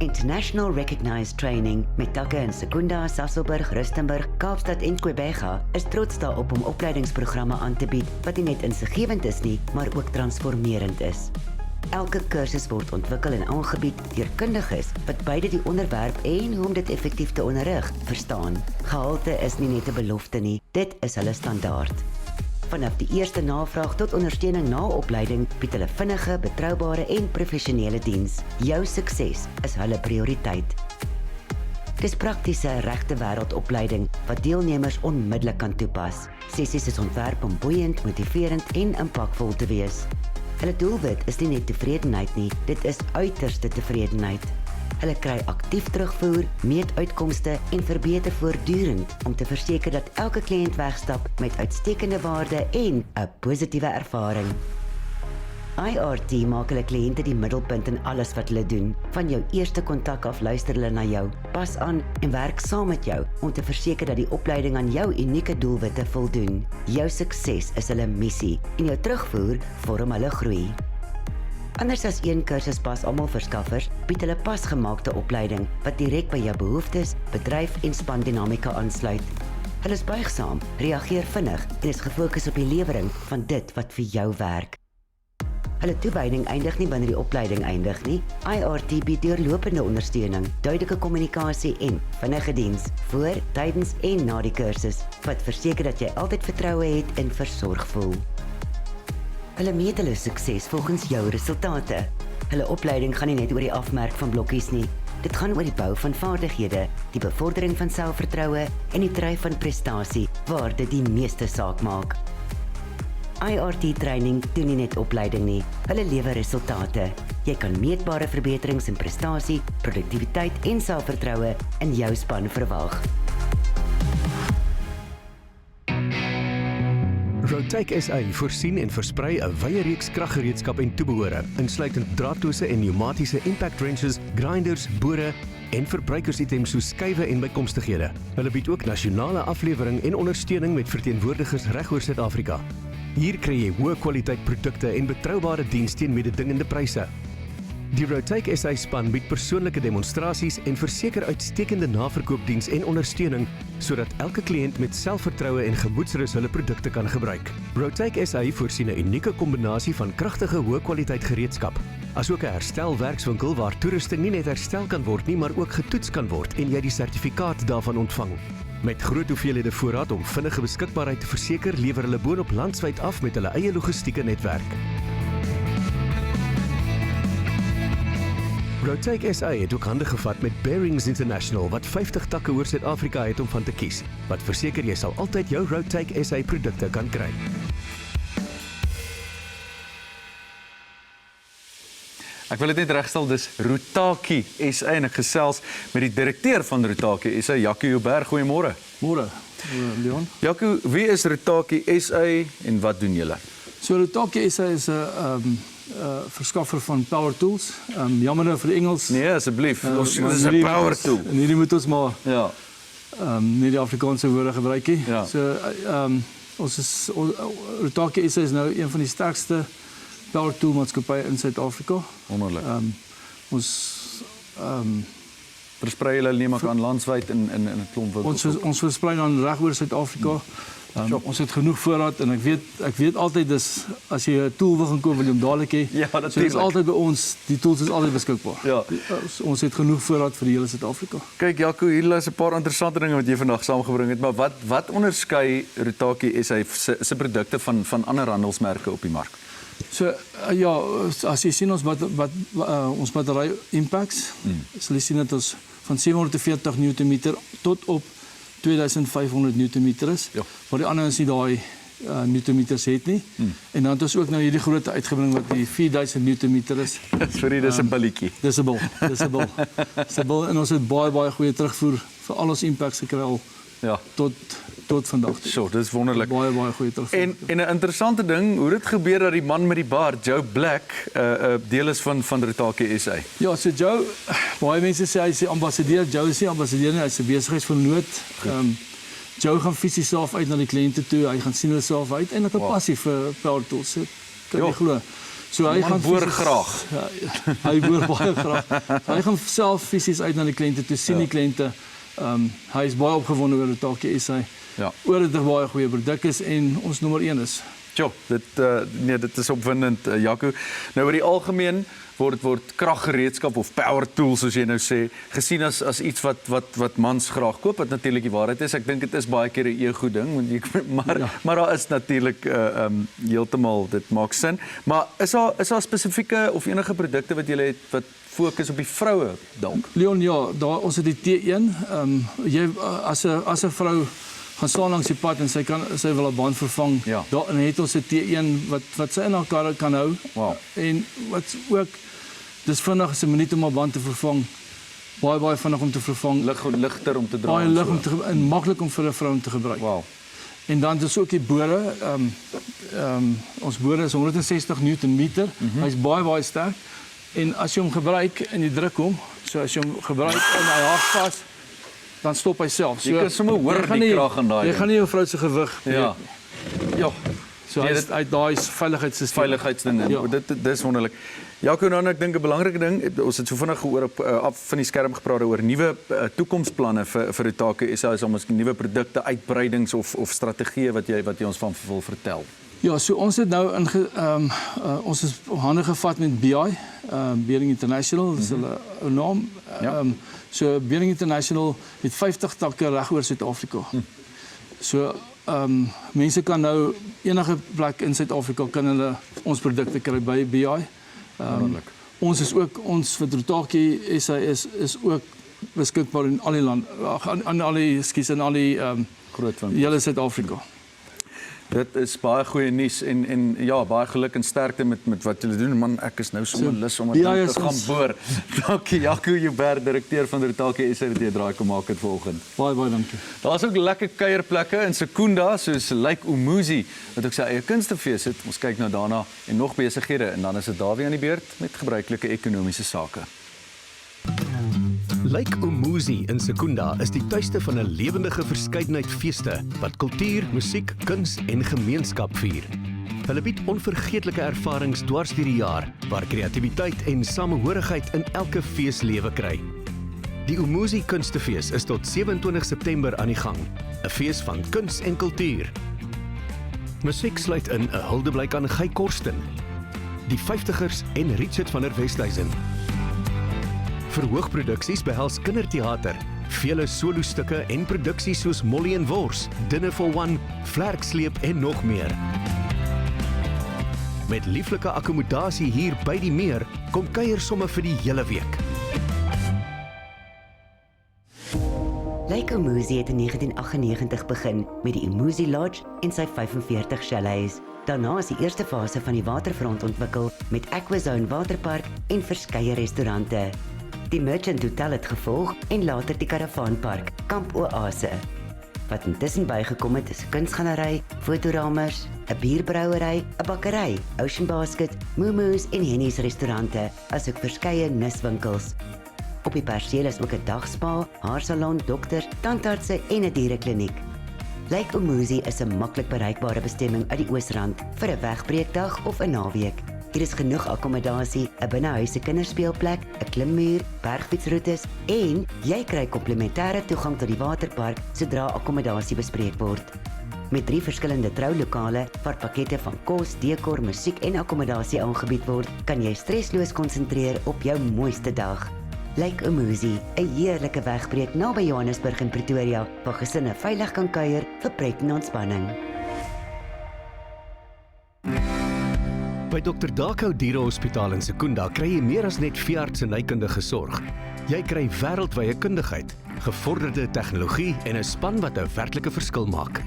International Recognized Training met takke in Secunda, Sasolburg, Rustenburg, Kaapstad en Quebec is trots daarop om opleidingsprogramme aan te bied wat nie net insiggewend is nie, maar ook transformerend is. Elke kursus word ontwikkel en aangebied deur kundiges wat beide die onderwerp en hoe om dit effektief te onderrig verstaan. Gehalte is nie net 'n belofte nie, dit is hulle standaard. Vanaf die eerste navraag tot ondersteuning na opleiding bied hulle vinnige, betroubare en professionele diens. Jou sukses is hulle prioriteit. Dis praktiese regte wêreldopleiding wat deelnemers onmiddellik kan toepas. Sessies is ontwerp om boeiend, motiverend en impakvol te wees. Hulle doelwit is nie net tevredenheid nie, dit is uiterste tevredenheid. Hulle kry aktief terugvoer, meet uitkomste en verbeter voortdurend om te verseker dat elke kliënt wegstap met uitstekende waarde en 'n positiewe ervaring. IRT maak hulle kliënte die middelpunt in alles wat hulle doen. Van jou eerste kontak af luister hulle na jou, pas aan en werk saam met jou om te verseker dat die opleiding aan jou unieke doelwitte voldoen. Jou sukses is hulle missie en jou terugvoer vorm hulle groei. Anders as een kursus pas almal verskaffers, bied hulle pasgemaakte opleiding wat direk by jou behoeftes, bedryf en spandinamika aansluit. Hulle is buigsaam, reageer vinnig en is gefokus op die lewering van dit wat vir jou werk. Hulle toewyding eindig nie wanneer die opleiding eindig nie. IRT bied deurlopende ondersteuning, duidelike kommunikasie en vinnige diens voor, tydens en na die kursus wat verseker dat jy altyd vertroue het en versorg voel. Hulle meet hulle sukses volgens jou resultate. Hulle opleiding gaan nie net oor die afmerk van blokkies nie. Dit gaan oor die bou van vaardighede, die bevordering van selfvertroue en die dryf van prestasie waar dit die meeste saak maak. IRT training doen nie net opleiding nie, hulle lewer resultate. Jy kan meetbare verbeterings in prestasie, produktiwiteit en selfvertroue in jou span verwag. Rotec SA voorsien en versprei 'n wye reeks kraggereedskap en toebehore, insluitend draadloose en pneumatiese impact wrenches, grinders, bore en verbruikersitems soos skuwe en bykomstighede. Hulle bied ook nasionale aflewering en ondersteuning met verteenwoordigers regoor Suid-Afrika. Hier kry jy hoë kwaliteit produkte en betroubare diens teen mededingende pryse. Die Rotec SA span bied persoonlike demonstrasies en verseker uitstekende naverkoopdiens en ondersteuning sodat elke kliënt met selfvertroue en gemoedsrus hulle produkte kan gebruik. Rotec SA voorsien 'n unieke kombinasie van kragtige hoë kwaliteit gereedskap, asook 'n herstelwerkswinkel waar toerusting nie net herstel kan word nie, maar ook getoets kan word en jy die sertifikaat daarvan ontvang. Met groot hoeveelhede voorraad om vinnige beskikbaarheid te verseker, lewer hulle boonop landwyd af met hulle eie logistieke netwerk. Rotec SA het ook hande gevat met Bearings International wat 50 takke oor Suid-Afrika het om van te kies, wat verseker jy sal altyd jou Rotec SA produkte kan kry. Ek wil dit net regstel, dis Rotaki SA en ek gesels met die direkteur van Rotaki SA, Jaco Joubert. Goeiemôre. Môre, Leon. Jaco, wie is Rotaki SA en wat doen julle? So Rotaki SA is 'n verskaffer van power tools. Jammer nou vir die Engels. Nee, asseblief. Ons is 'n power tool. En hierdie moet ons maar ja. Nie die Afrikaanse woorde gebruik nie. Ja. So Rotaki SA is nou een van die sterkste power tool maatskappye in Suid-Afrika. Wonderlik. Versprei hulle neem ek aan landwyd in 'n klomp winkels. Ons versprei dan reg oor Suid-Afrika. Ons het genoeg voorraad en ek weet altyd dis as jy 'n tool wil gaan koop wil jy hom dadelik hê. Ja, so dit is altyd by ons, die tools is altyd beskikbaar. Ja. Ons het genoeg voorraad vir die hele Suid-Afrika. Kyk Jaco, hier is 'n paar interessante dinge wat jy vandag saamgebring het, maar wat onderskei Rotaki SA se produkte van ander handelsmerke op die mark? So ja, as jy sien ons ons battery impacts, sal jy sien dat ons van 740 Nm tot op 2500 Nm is. Ja. Maar die ander is nie daai newtonmeters het nie. En dan het ons ook nou hierdie groot uitgebring wat die 4000 Nm is. Sorry, dis 'n billetjie. Dis 'n bil. En ons het baie goeie terugvoer vir al ons impacts gekry al. Ja. Tot vandag. So, dis wonderlik. Baie goeie terugvoer. En 'n interessante ding, hoe dit gebeur dat die man met die baard, Joe Black, deel is van Rotaki SA. Ja, so Joe, baie mense sê hy is ambassadeur. Joe is nie ambassadeur nie, hy is 'n besigheidsvernoot. Joe gaan fisies self uit na die kliënte toe, hy gaan sien hulle self uit en ek het 'n passie vir power tools. Kan jy glo? So hy gaan boor graag. Ja, hy boor baie graag. So hy gaan self fisies uit na die kliënte toe, sien die kliënte. Hy is baie opgewonde oor Rotaki SA. Ja. Oor dit 'n baie goeie produk is en ons nommer 1 is. Ja, dit is opwindend, Jaco. Nou oor die algemeen word kraggereedskap of power tools soos jy nou sê gesien as iets wat mans graag koop, wat natuurlik die waarheid is. Ek dink dit is baie keer 'n ego ding, maar daar is natuurlik heeltemal, dit maak sin. Maar is daar spesifieke of enige produkte wat jy het wat fokus op die vroue dalk? Leon, ja, ons het die T1. Jy as 'n vrou gaan staan langs die pad en sy wil 'n band vervang. Ja. Dan het ons 'n T1 wat sy in haar kar kan hou. Wow. En wat ook dis vinnig, is 'n minuut om 'n band te vervang. Baie vinnig om te vervang. Ligter om te dra. Baie lig om te en maklik om vir 'n vrou om te gebruik. Wow. En dan is ook die bore, ons bore is 160 Newtonmeter, hy is baie sterk, en as jy hom gebruik en die druk hom, so as jy hom gebruik en hy haak vas, dan stop hy self. Jy kan sommer hoor die krag in daai. Jy gaan nie jou vrou se gewig Ja. Ja. So hy uit daai veiligheidsding in. Ja. Dis wonderlik. Jaco, dan ek dink 'n belangrike ding, ons het so vinnig gehoor af van die skerm gepraat oor nuwe toekomsplanne vir Utake SA, is om ons nuwe produkte, uitbreidings of strategieë wat jy ons van wil vertel. Ja, so ons het nou ons is hande gevat met BI, Bering International, dis hulle ou naam. So Bering International het 50 takke reg oor Suid-Afrika. So mense kan nou enige plek in Suid-Afrika kan hulle ons produkte kry by BI. Ons is ook vir Utake SA is ook beskikbaar in al die land, in al die groot van hele Suid-Afrika. Dit is baie goeie nuus en ja, baie geluk en sterkte met wat julle doen. Man, ek is nou sommer lus om te gaan boor. Dankie Jaco Joubert, direkteur van Utake SA wat jy draai kom maak het vanoggend. Baie dankie. Daar's ook lekker kuierplekke in Secunda soos Lake Umuzi wat ook sy eie kunstefees het. Ons kyk nou daarna en nog besighede en dan is dit daar weer aan die beurt met gebruikelike ekonomiese sake. Lake Umuzi in Secunda is die tuiste van 'n lewendige verskeidenheid feeste wat kultuur, musiek, kuns en gemeenskap vier. Hulle bied onvergeetlike ervarings dwars deur die jaar waar kreatiwiteit en samehorigheid in elke fees lewe kry. Die Umuzi Kunstefees is tot 27 September aan die gang, 'n fees van kuns en kultuur. Musiek sluit in 'n huldeblyk aan Guy Korsten, die 50ers en Richard van der Westhuizen. Verhoogproduksies behels kinderteater, vele solostukke en produksies soos Molly en Wors, Dinner for One, Vlerksleep en nog meer. Met lieflike akkommodasie hier by die meer, kom kuier sommer vir die hele week. Lake Umuzi het in 1998 begin met die Umuzi Lodge en sy 45 chalets. Daarna is die eerste fase van die waterfront ontwikkel met Aquazone Waterpark en verskeie restaurante. Die Merchant Hotel het gevolg en later die Karavaanpark, Kamp Oase. Wat intussen bygekom het is 'n kunsgalery, fotoramers, 'n bierbrouwery, 'n bakkery, Ocean Basket, Moomoos en Henny's restaurante, asook verskeie niswinkels. Op die perseel is ook 'n dagspa, haarsalon, dokters, tandartse en 'n dierekliniek. Lake Umuzi is 'n maklik bereikbare bestemming uit die Oosrand vir 'n wegbreekdag of 'n naweek. Hier is genoeg akkommodasie, 'n binnehuise kinderspeelplek, 'n klimmuur, bergfietsroetes en jy kry komplementêre toegang tot die waterpark sodra akkommodasie bespreek word. Met 3 verskillende troulokale waar pakkette van kos, dekor, musiek en akkommodasie aangebied word, kan jy stresloos konsentreer op jou mooiste dag. Lake Umuzi, 'n heerlike wegbreek naby Johannesburg en Pretoria, waar gesinne veilig kan kuier vir pret en ontspanning. By Dr. Dakau Dierehospitaal in Secunda kry jy meer as net veeartsenykundige sorg. Jy kry wêreldwye kundigheid, gevorderde tegnologie en 'n span wat 'n werklike verskil maak.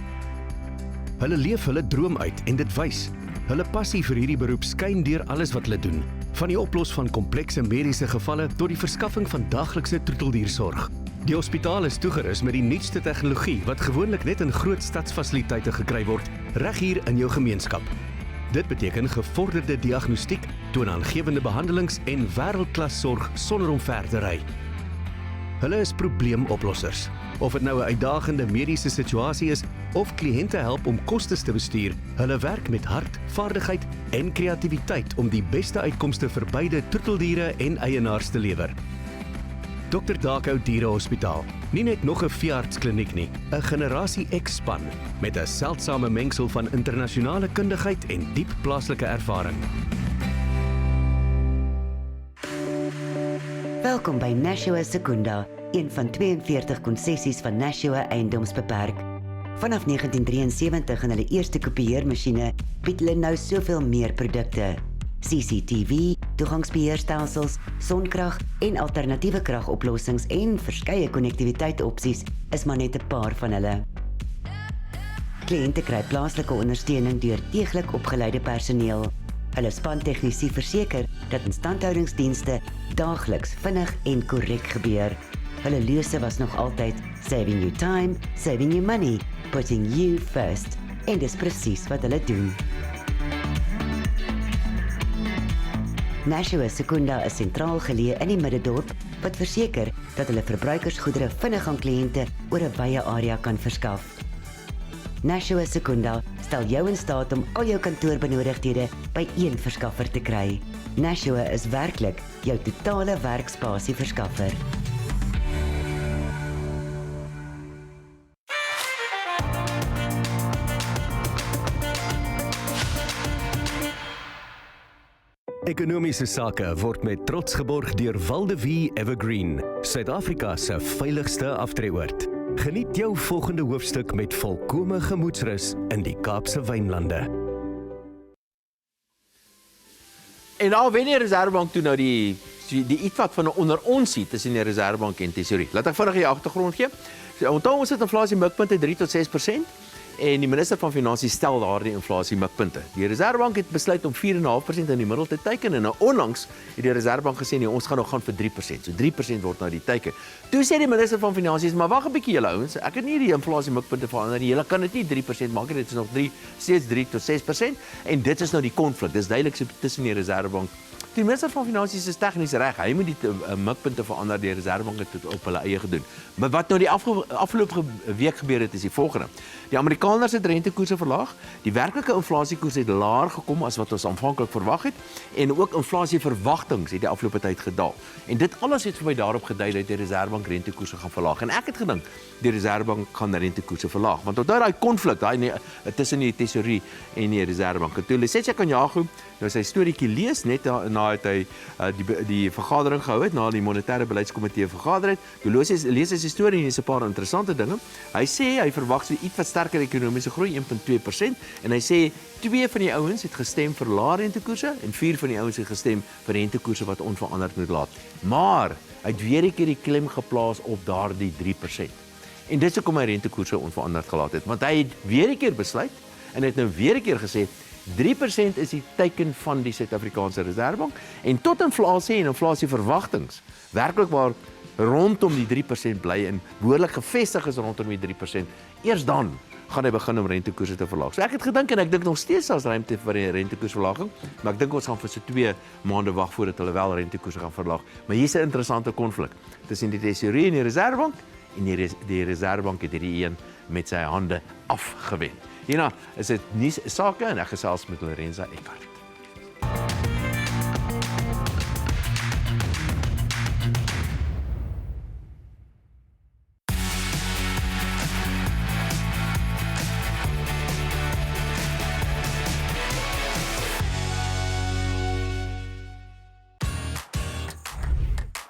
Hulle leef hulle droom uit en dit wys. Hulle passie vir hierdie beroep skyn deur alles wat hulle doen, van die oplos van komplekse mediese gevalle tot die verskaffing van daaglikse troeteldiersorg. Die hospitaal is toegerus met die nuutste tegnologie wat gewoonlik net in groot stadsfasiliteite gekry word, reg hier in jou gemeenskap. Dit beteken gevorderde diagnostiek, toonaangewende behandelings en wêreldklas sorg sonder om ver te ry. Hulle is probleemoplossers. Of dit nou 'n uitdagende mediese situasie is of kliënte help om kostes te bestuur, hulle werk met hart, vaardigheid en kreatiwiteit om die beste uitkomste vir beide troeteldiere en eienaars te lewer. Dr. Dakau Dierehospitaal, nie net nog 'n veeartskliniek nie, 'n generasie X-span met 'n seldsame mengsel van internasionale kundigheid en diep plaaslike ervaring. Welkom by Nashua Secunda, een van 42 konsessies van Nashua Eiendomsbeperk. Vanaf 1973 en hulle eerste kopieermasjiene bied hulle nou soveel meer produkte. CCTV, toegangsbeheerstelsels, sonkrag en alternatiewe kragoplossings en verskeie konnektiwiteitsopsies is maar net 'n paar van hulle. Kliënte kry plaaslike ondersteuning deur deeglik opgeleide personeel. Hulle span tegnisie verseker dat instandhoudingsdienste daagliks vinnig en korrek gebeur. Hulle lese was nog altyd saving you time, saving you money putting you first. En dis presies wat hulle doen. Nashua Secunda is sentraal geleë in die middedorp wat verseker dat hulle verbruikersgoedere vinnig aan kliënte oor 'n wye area kan verskaf. Nashua Secunda stel jou in staat om al jou kantoorbenodigdhede by een verskaffer te kry. Nashua is werklik jou totale werkspasie verskaffer. Ekonomiese sake word met trots geborg deur Waldevie Evergreen, Suid-Afrika se veiligste aftreeoord. Geniet jou volgende hoofstuk met volkome gemoedsrus in die Kaapse wynlande. En nou wen die Reserwebank toe nou die iets wat van 'n onder ons sit tussen die Reserwebank en Tesorie. Laat ek vinnig die agtergrond gee. Onthou ons het inflasie mikpunte 3 tot 6%. En die minister van Finansies stel daardie inflasie mikpunte. Die Reserwebank het besluit om 4,5% in die middel te teiken en nou onlangs het die Reserwebank gesê nee, ons gaan nog gaan vir 3%. So 3% word nou die teiken. Toe sê die minister van Finansies, maar wag 'n bietjie julle ouens, ek het nie die inflasie mikpunte verander nie. Julle kan dit nie 3% maak nie. Dit is nog steeds 3 tot 6% en dit is nou die konflik. Dis duidelik so tussen die Reserwebank. Die minister van Finansies is tegnies reg. Hy moet die mikpunte verander, die Reserwebank het dit op hulle eie gedoen. Maar wat nou die afgelope week gebeur het is die volgende. Die Amerikaners het rentekoerse verlaag. Die werklike inflasiekoers het laer gekom as wat ons aanvanklik verwag het en ook inflasieverwagtings het die afgelope tyd gedaal. En dit alles het vir my daarop gedui dat die Reserwebank rentekoerse gaan verlaag. En ek het gedink die Reserwebank gaan rentekoerse verlaag, want onthou daai konflik, tussen die Tesorie en die Reserwebank. Toe Lesetja Kganyago nou sy storieetjie lees net na het hy die vergadering gehou het, na die monetêre beleidskomitee vergader het. Toe lees hy sy storie en dis 'n paar interessante dinge. Hy sê hy verwag so iets wat sterker ekonomiese groei 1,2% en hy sê 2 van die ouens het gestem vir lae rentekoerse en 4 van die ouens het gestem vir rentekoerse wat onveranderd moet laat. Maar hy het weer 'n keer die klem geplaas op daardie 3%. En dit is hoekom hy rentekoerse onveranderd gelaat het, want hy het weer 'n keer besluit en het nou weer 'n keer gesê 3% is die teiken van die Suid-Afrikaanse Reserwebank en tot inflasie en inflasieverwagtings werklik waar rondom die 3% bly en behoorlik gevestig is rondom die 3%. Eers dan gaan hy begin om rentekoerse te verlaag. So ek het gedink en ek dink nog steeds as ruimte vir die rentekoersverlaging, maar ek dink ons gaan vir so 2 maande wag voordat hulle wel rentekoerse gaan verlaag. Maar hier is 'n interessante konflik tussen die Tesorie en die Reserwebank en die Reserwebank het hierdie een met sy hande afgewen. Hierna is dit nuus sake en ek gesels met Lorenza Eckart.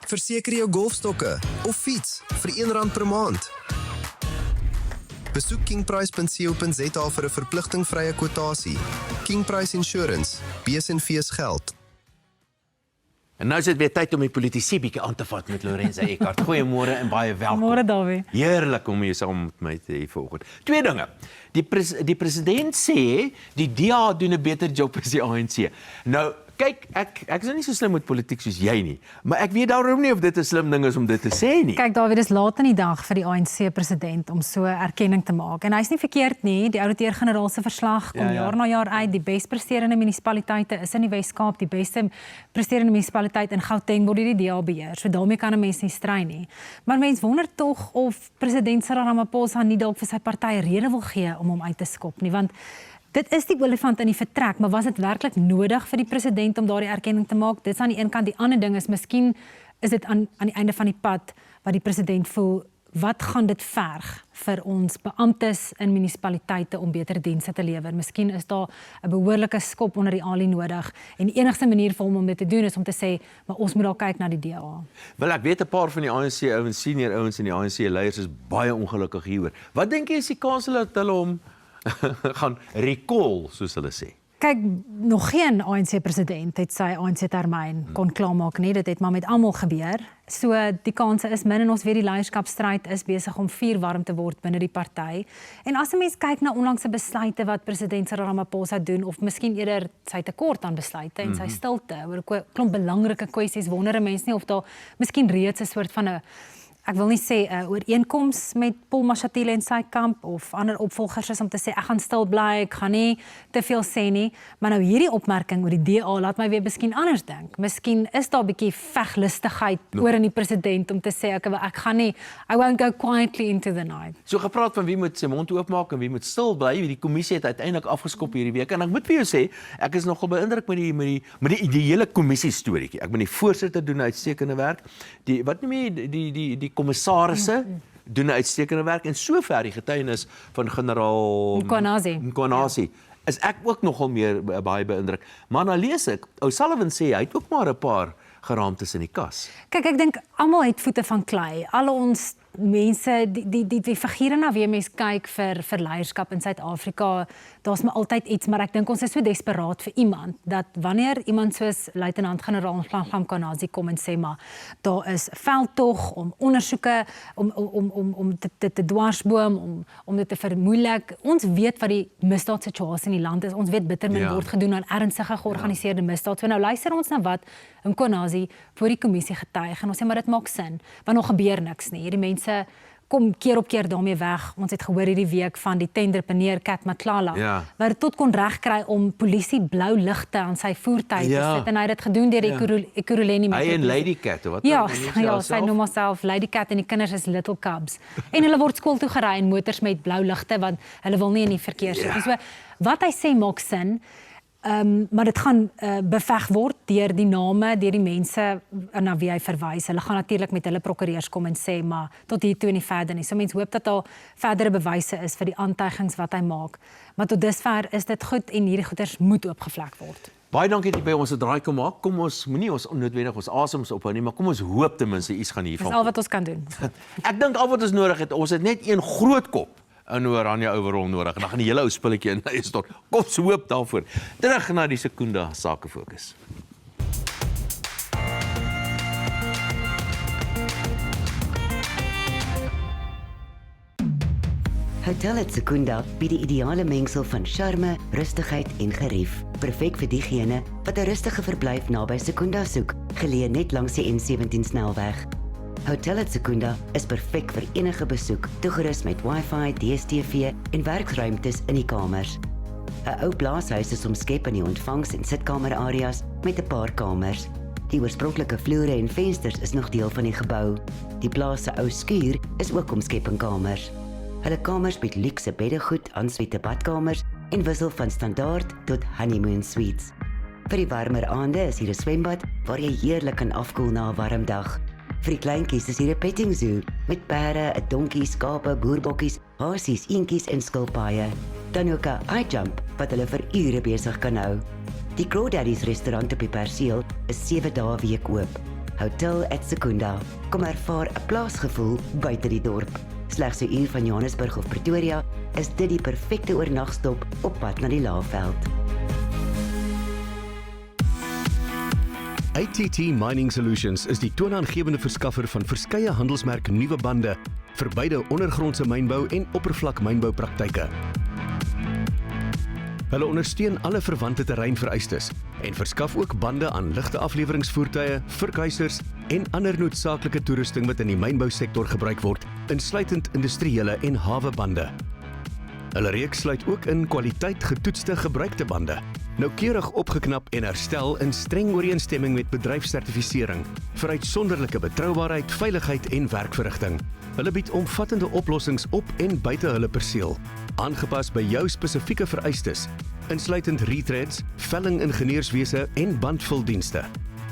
Verseker jou golfstokke of fiets vir R1 per maand. Besoek kingprice.co.za vir 'n verpligtingvrye kwotasie. Kingprice Insurance, BSNV's geld. En nou is dit weer tyd om die politisie bietjie aan te vat met Lorenza Eckart. Goeiemôre en baie welkom. Môre Dawie. Heerlik om hier saam met my te hê vanoggend. 2 dinge. Die president sê die DA doen 'n beter job as die ANC. Nou kyk, ek is nou nie so slim met politiek soos jy nie, maar ek weet daarom nie of dit 'n slim ding is om dit te sê nie. Kyk Dawie, dis laat in die dag vir die ANC president om so 'n erkenning te maak. En hy's nie verkeerd nie. Die ouditeur-generaal se verslag kom jaar na jaar uit. Die bes presterende munisipaliteite is in die Wes-Kaap, die beste presterende munisipaliteit in Gauteng word deur die DA beheer. So daarmee kan 'n mens nie stry nie. Maar mens wonder tog of president Cyril Ramaphosa nie dalk vir sy party rede wil gee om hom uit te skop nie, want dit is die olifant in die vertrek, maar was dit werklik nodig vir die president om daardie erkenning te maak? Dit is aan die een kant. Die ander ding is, miskien is dit aan die einde van die pad wat die president voel, wat gaan dit verg vir ons beamptes in munisipaliteite om beter dienste te lewer? Miskien is daar 'n behoorlike skop onder die alie nodig en die enigste manier vir hom om dit te doen is om te sê, maar ons moet daar kyk na die DA. Wel, ek weet 'n paar van die ANC ouens, senior ouens en die ANC leiers is baie ongelukkig hieroor. Wat dink jy is die kans dat hulle hom gaan recall, soos hulle sê? Kyk, nog geen ANC-president het sy ANC-termyn kon klaarmaak nie. Dit het maar met almal gebeur. So die kanse is min en ons weet die leierskapstryd is besig om vuurwarm te word binne die party. En as 'n mens kyk na onlangse besluite wat president Cyril Ramaphosa doen, of miskien eerder sy tekort aan besluite en sy stilte oor 'n klomp belangrike kwessies, wonder 'n mens nie of daar miskien reeds 'n soort van 'n ek wil nie sê 'n ooreenkoms met Paul Mashatile en sy kamp of ander opvolgers is om te sê ek gaan stil bly, ek gaan nie te veel sê nie, maar nou hierdie opmerking oor die DA laat my weer miskien anders dink. Miskien is daar 'n bietjie veglustigheid oor in die president om te sê ek gaan nie, I won't go quietly into the night. So gepraat van wie moet sy mond oopmaak en wie moet stil bly. Die kommissie het uiteindelik afgeskop hierdie week en ek moet vir jou sê, ek is nogal beïndruk met die hele kommissie storieetjie. Ek die voorsitter doen uitstekende werk. Die kommissarisse doen uitstekende werk en sover die getuienis van generaal Nkonazi is ek ook nogal meer baie beïndruk. Maar nou lees ek, O'Sullivan sê hy het ook maar 'n paar geraamtes in die kas. Kyk, ek dink almal het voete van klei. Al ons mense, die figure na wie mens kyk vir leierskap in Suid-Afrika, daar's maar altyd iets, maar ek dink ons is so desperaat vir iemand, dat wanneer iemand soos luitenant-generaal Nkonazi kom en sê, maar daar is veldtog om ondersoeke, om dit te dwarsboom, om dit te vermoeilik. Ons weet wat die misdaadsituasie in die land is, ons weet bitter min word gedoen aan ernstige georganiseerde misdaad. So nou luister ons na wat Nkonazi voor die kommissie getuig, en ons sê, maar dit maak sin, want nog gebeur niks nie. Hierdie mense kom keer op keer daarmee weg. Ons het gehoor hierdie week van die tenderpreneur Kat Matlala, wat dit tot kon regkry om polisie blou ligte aan sy voertuig te sit, en hy het dit gedoen deur die Ekurhuleni met. Hy en Lady Cat, wat? Ja, sy noem homself Lady Cat en die kinders is Little Cubs. En hulle word skool toe gery in motors met blou ligte want hulle wil nie in die verkeer sit. So wat hy sê maak sin. Maar dit gaan beveg word deur die name, deur die mense na wie hy verwys. Hulle gaan natuurlik met hulle prokureurs kom en sê, maar tot hier toe en nie verder nie. So mense hoop dat daar verdere bewyse is vir die aantuigings wat hy maak. Maar tot dusver is dit goed en hierdie goeders moet oopgevlek word. Baie dankie dat jy by ons 'n draai kom maak. Kom ons moenie ons onnoodwendig ons asems ophou nie, maar kom ons hoop ten minste iets gaan hiervan. Dis al wat ons kan doen. Ek dink al wat ons nodig het, ons het net een groot kop in Oranje Overall nodig. En dan gaan die hele ou spulletjie in lê stort. Kom ons hoop daarvoor. Terug na die Secunda Sake Fokus. Hotel at Secunda bied die ideale mengsel van charme, rustigheid en gerief. Perfek vir diegene wat 'n rustige verblyf naby Secunda soek, geleë net langs die N17 snelweg. Hotel at Secunda is perfek vir enige besoek, toegerus met Wi-Fi, DStv en werksruimtes in die kamers. 'n Ou plaashuis is omskep in die ontvangs- en sitkamerareas met 'n paar kamers. Die oorspronklike vloere en vensters is nog deel van die gebou. Die plaas se ou skuur is ook omskep in kamers. Hulle kamers bied luukse beddegoed, aansuite badkamers en wissel van standaard tot honeymoon suites. Vir die warmer aande is hier 'n swembad waar jy heerlik kan afkoel na 'n warm dag. Vir die kleintjies is hier 'n petting zoo met perde, 'n donkie, skape, boerbokkies, hasies, eentjies en skilpaaie. Dan ook 'n iJump wat hulle vir ure besig kan hou. Die Crawdaddies restaurant op die Perseel is 7 dae 'n week oop. Hotel at Secunda. Kom ervaar 'n plaasgevoel buite die dorp. Slegs 'n uur van Johannesburg of Pretoria is dit die perfekte oornagstop op pad na die Laagveld. ATT Mining Solutions is die toonaangewende verskaffer van verskeie handelsmerk nuwe bande vir beide ondergrondse mynbou en oppervlak mynboupraktyke. Hulle ondersteun alle verwante terreinvereistes en verskaf ook bande aan ligte afleweringsvoertuie, vurkhuisers en ander noodsaaklike toerusting wat in die mynbousektor gebruik word, insluitend industriële en hawebande. Hulle reeks sluit ook in kwaliteit getoetste gebruikte bande, noukeurig opgeknap en herstel in streng ooreenstemming met bedryfssertifisering vir uitsonderlike betroubaarheid, veiligheid en werkverrigting. Hulle bied omvattende oplossings op en buite hulle perseel, aangepas by jou spesifieke vereistes, insluitend retreads, velling ingenieurswese en bandvuldienste.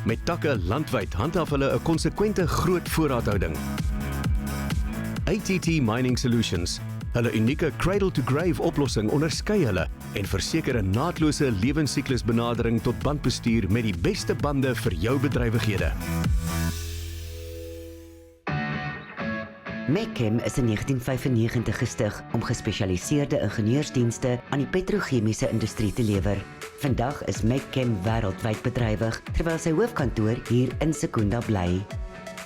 Met takke landwyd handhaaf hulle 'n konsekwente groot voorraadhouding. ATT Mining Solutions. Hulle unieke cradle-to-grave oplossing onderskei hulle en verseker 'n naatlose lewensiklusbenadering tot bandbestuur met die beste bande vir jou bedrywighede. Mechem is in 1995 gestig om gespesialiseerde ingenieursdienste aan die petrochemiese industrie te lewer. Vandag is Mechem wêreldwyd bedrywig, terwyl sy hoofkantoor hier in Secunda bly.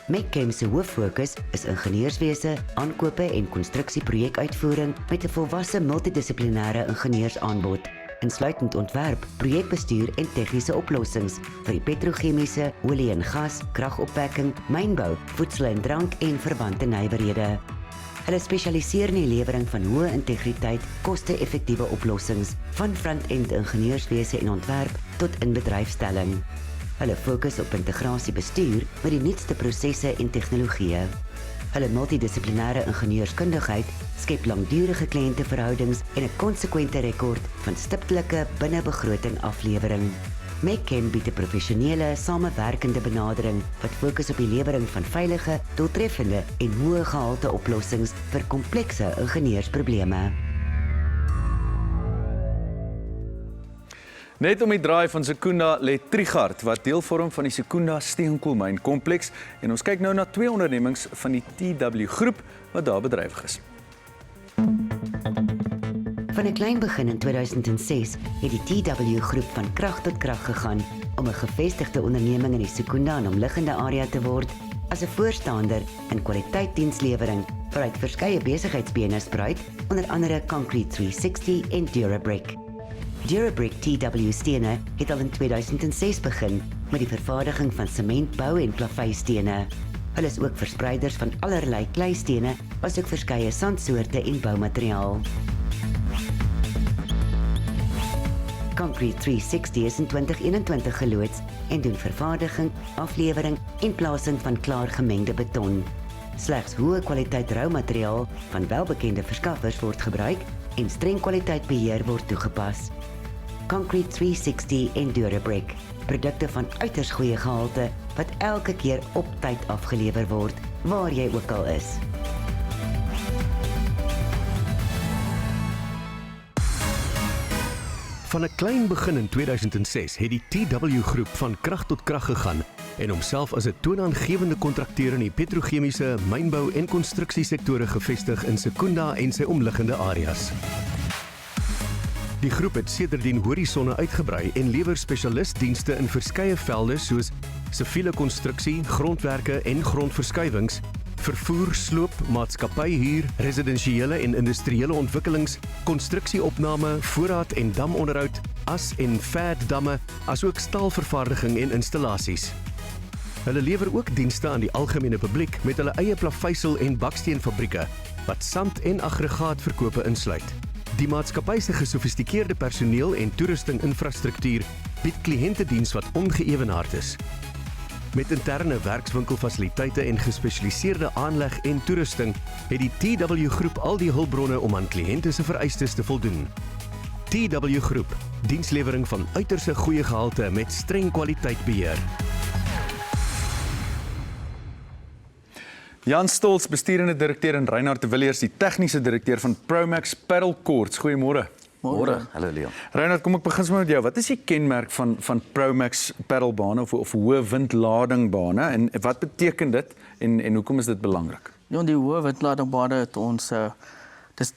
Mechem se hooffokus is ingenieurswese, aankope en konstruksieprojekuitvoering met 'n volwasse multidissiplinêre ingenieursaanbod. insluitend ontwerp, projekbestuur en tegniese oplossings vir die petrochemiese, olie en gas, kragopwekking, mynbou, voedsel en drank en verwante nywerhede. Hulle spesialiseer in die lewering van hoë integriteit, koste-effektiewe oplossings, van front-end ingenieurswese en ontwerp tot inbedryfstelling. Hulle fokus op integrasiebestuur met die nuutste prosesse en tegnologieë. Hulle multidissiplinêre ingenieurskundigheid skep langdurige kliënteverhoudings en 'n konsekwente rekord van stiptelike binnebegroting aflewering. McCann bied 'n professionele, samewerkende benadering wat fokus op die lewering van veilige, doeltreffende en hoë gehalte oplossings vir komplekse ingenieursprobleme. Net om die draai van Secunda lê Trigard wat deel vorm van die Secunda steenkoolmyn kompleks en ons kyk nou na 2 ondernemings van die TW groep wat daar bedryvig is. Van 'n klein begin in 2006 het die TW groep van krag tot krag gegaan om 'n gevestigde onderneming in die Secunda en omliggende area te word as 'n voorstander in kwaliteitsdienslewering waaruit verskeie besigheidsbene spruit, onder andere Concrete 360 en Durabrick. Durabrick TW stene het al in 2006 begin met die vervaardiging van sementbou en plaveistene. Hulle is ook verspreiders van allerlei kleistene, asook verskeie sandsoorte en boumateriaal. Concrete 360 is in 2021 geloods en doen vervaardiging, aflewering en plasing van klaar gemengde beton. Slegs hoë kwaliteit roumateriaal van welbekende verskaffers word gebruik en streng kwaliteitbeheer word toegepas. Concrete 360 en Durabrick, produkte van uiters goeie gehalte wat elke keer op tyd afgelewer word, waar jy ook al is. Van 'n klein begin in 2006 het die TW groep van krag tot krag gegaan en homself as 'n toonaangewende kontrakteur in die petrochemiese, mynbou en konstruksiesektore gevestig in Secunda en sy omliggende areas. Die groep het sedertdien horisonne uitgebrei en lewer spesialistdienste in verskeie velde soos siviele konstruksie, grondwerke en grondverskuiwings, vervoer, sloop, maatskappyhuur, residensiële en industriële ontwikkelings, konstruksieopname, voorraad en damonderhoud, as- en vetdamme, asook staalvervaardiging en installasies. Hulle lewer ook dienste aan die algemene publiek met hulle eie plaveisel- en baksteenfabrieke wat sand- en aggregaatverkope insluit. Die maatskappy se gesofistikeerde personeel en toerusting-infrastruktuur bied kliëntediens wat ongeëwenaard is. Met interne werkswinkelfasiliteite en gespesialiseerde aanleg en toerusting het die TW groep al die hulpbronne om aan kliënte se vereistes te voldoen. TW groep, dienslewering van uiterse goeie gehalte met streng kwaliteitbeheer. Jan Stolz, besturende direkteur en Reinhard de Villiers, die tegniese direkteur van Promax Paddlecourts. Goeiemôre. Môre. Hallo Leon. Reinhard, kom ek begin sommer met jou. Wat is die kenmerk van Promax paddlebane of hoë windladingbane en wat beteken dit en hoekom is dit belangrik? Ja, die hoë windladingbane het ons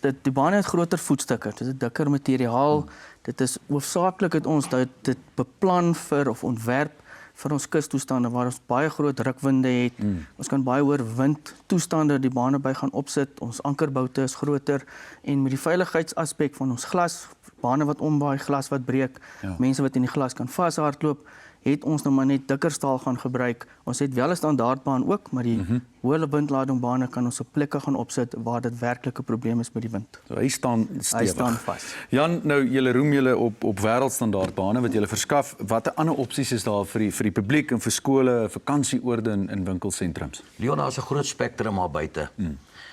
die bane het groter voetstukke. Dit is 'n dikker materiaal. Dit is hoofsaaklik het ons dit beplan vir of ontwerp vir ons kustoestande waar ons baie groot rukwinde het. Ons kan baie hoër windtoestande die bane by gaan opsit. Ons ankerboute is groter en met die veiligheidsaspek van ons glas, bane wat omwaai, glas wat breek, mense wat in die glas kan vashardloop, het ons nou maar net dikker staal gaan gebruik. Ons het wel 'n standaardbaan ook, maar die hoë windladingbane kan ons op plekke gaan opsit waar dit werklik 'n probleem is met die wind. So hy staan stewig. Hy staan vas. Jan, nou julle roem julle op wêreldstandaardbane wat julle verskaf. Watter ander opsies is daar vir die publiek en vir skole, vakansieoorde in winkelsentrums? Leon, daar is 'n groot spektrum daar buite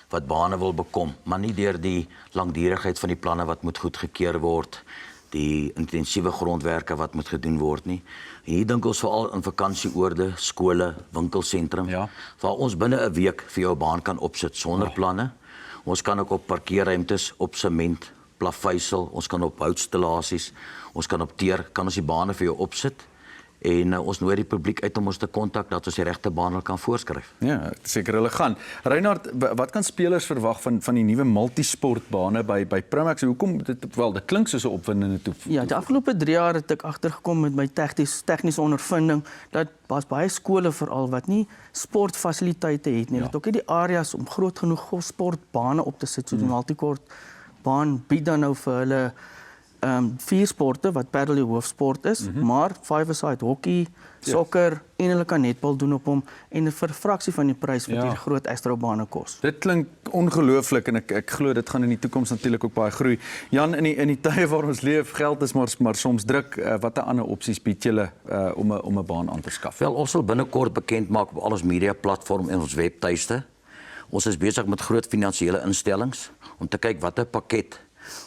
wat bane wil bekom, maar nie deur die langdurigheid van die planne wat moet goedgekeur word, die intensiewe grondwerke wat moet gedoen word nie. Hier dink ons veral in vakansieoorde, skole, winkelsentrums, waar ons binne 'n week vir jou 'n baan kan opsit sonder planne. Ons kan ook op parkeerruimtes, op sement, plaveisel, ons kan op houtstellasies, ons kan op teer, kan ons die bane vir jou opsit. En ons nooi die publiek uit om ons te kontak dat ons die regte bane kan voorskryf. Ja, seker hulle gaan. Reinhard, wat kan spelers verwag van die nuwe multisportbane by Promax? Hoekom dit klink soos 'n opwindende toevoeging. Ja, die afgelope 3 jaar het ek agtergekom met my tegniese ondervinding dat daar's baie skole veral wat nie sportfasiliteite het nie. Dat ook nie die areas om groot genoeg sportbane op te sit. So die multisportbaan bied dan nou vir hulle 4 sporte wat paddle die hoofsport is, maar 5-a-side hockey, sokker en hulle kan netbal doen op hom en vir 'n fraksie van die prys wat die groot astrobane kos. Dit klink ongelooflik en ek glo dit gaan in die toekoms natuurlik ook baie groei. Jan, in die tye waar ons leef, geld is maar soms druk. Watter ander opsies bied julle om 'n baan aan te skaf? Wel, ons sal binnekort bekend maak op al ons media platform en ons webtuiste. Ons is besig met groot finansiële instellings om te kyk watter pakket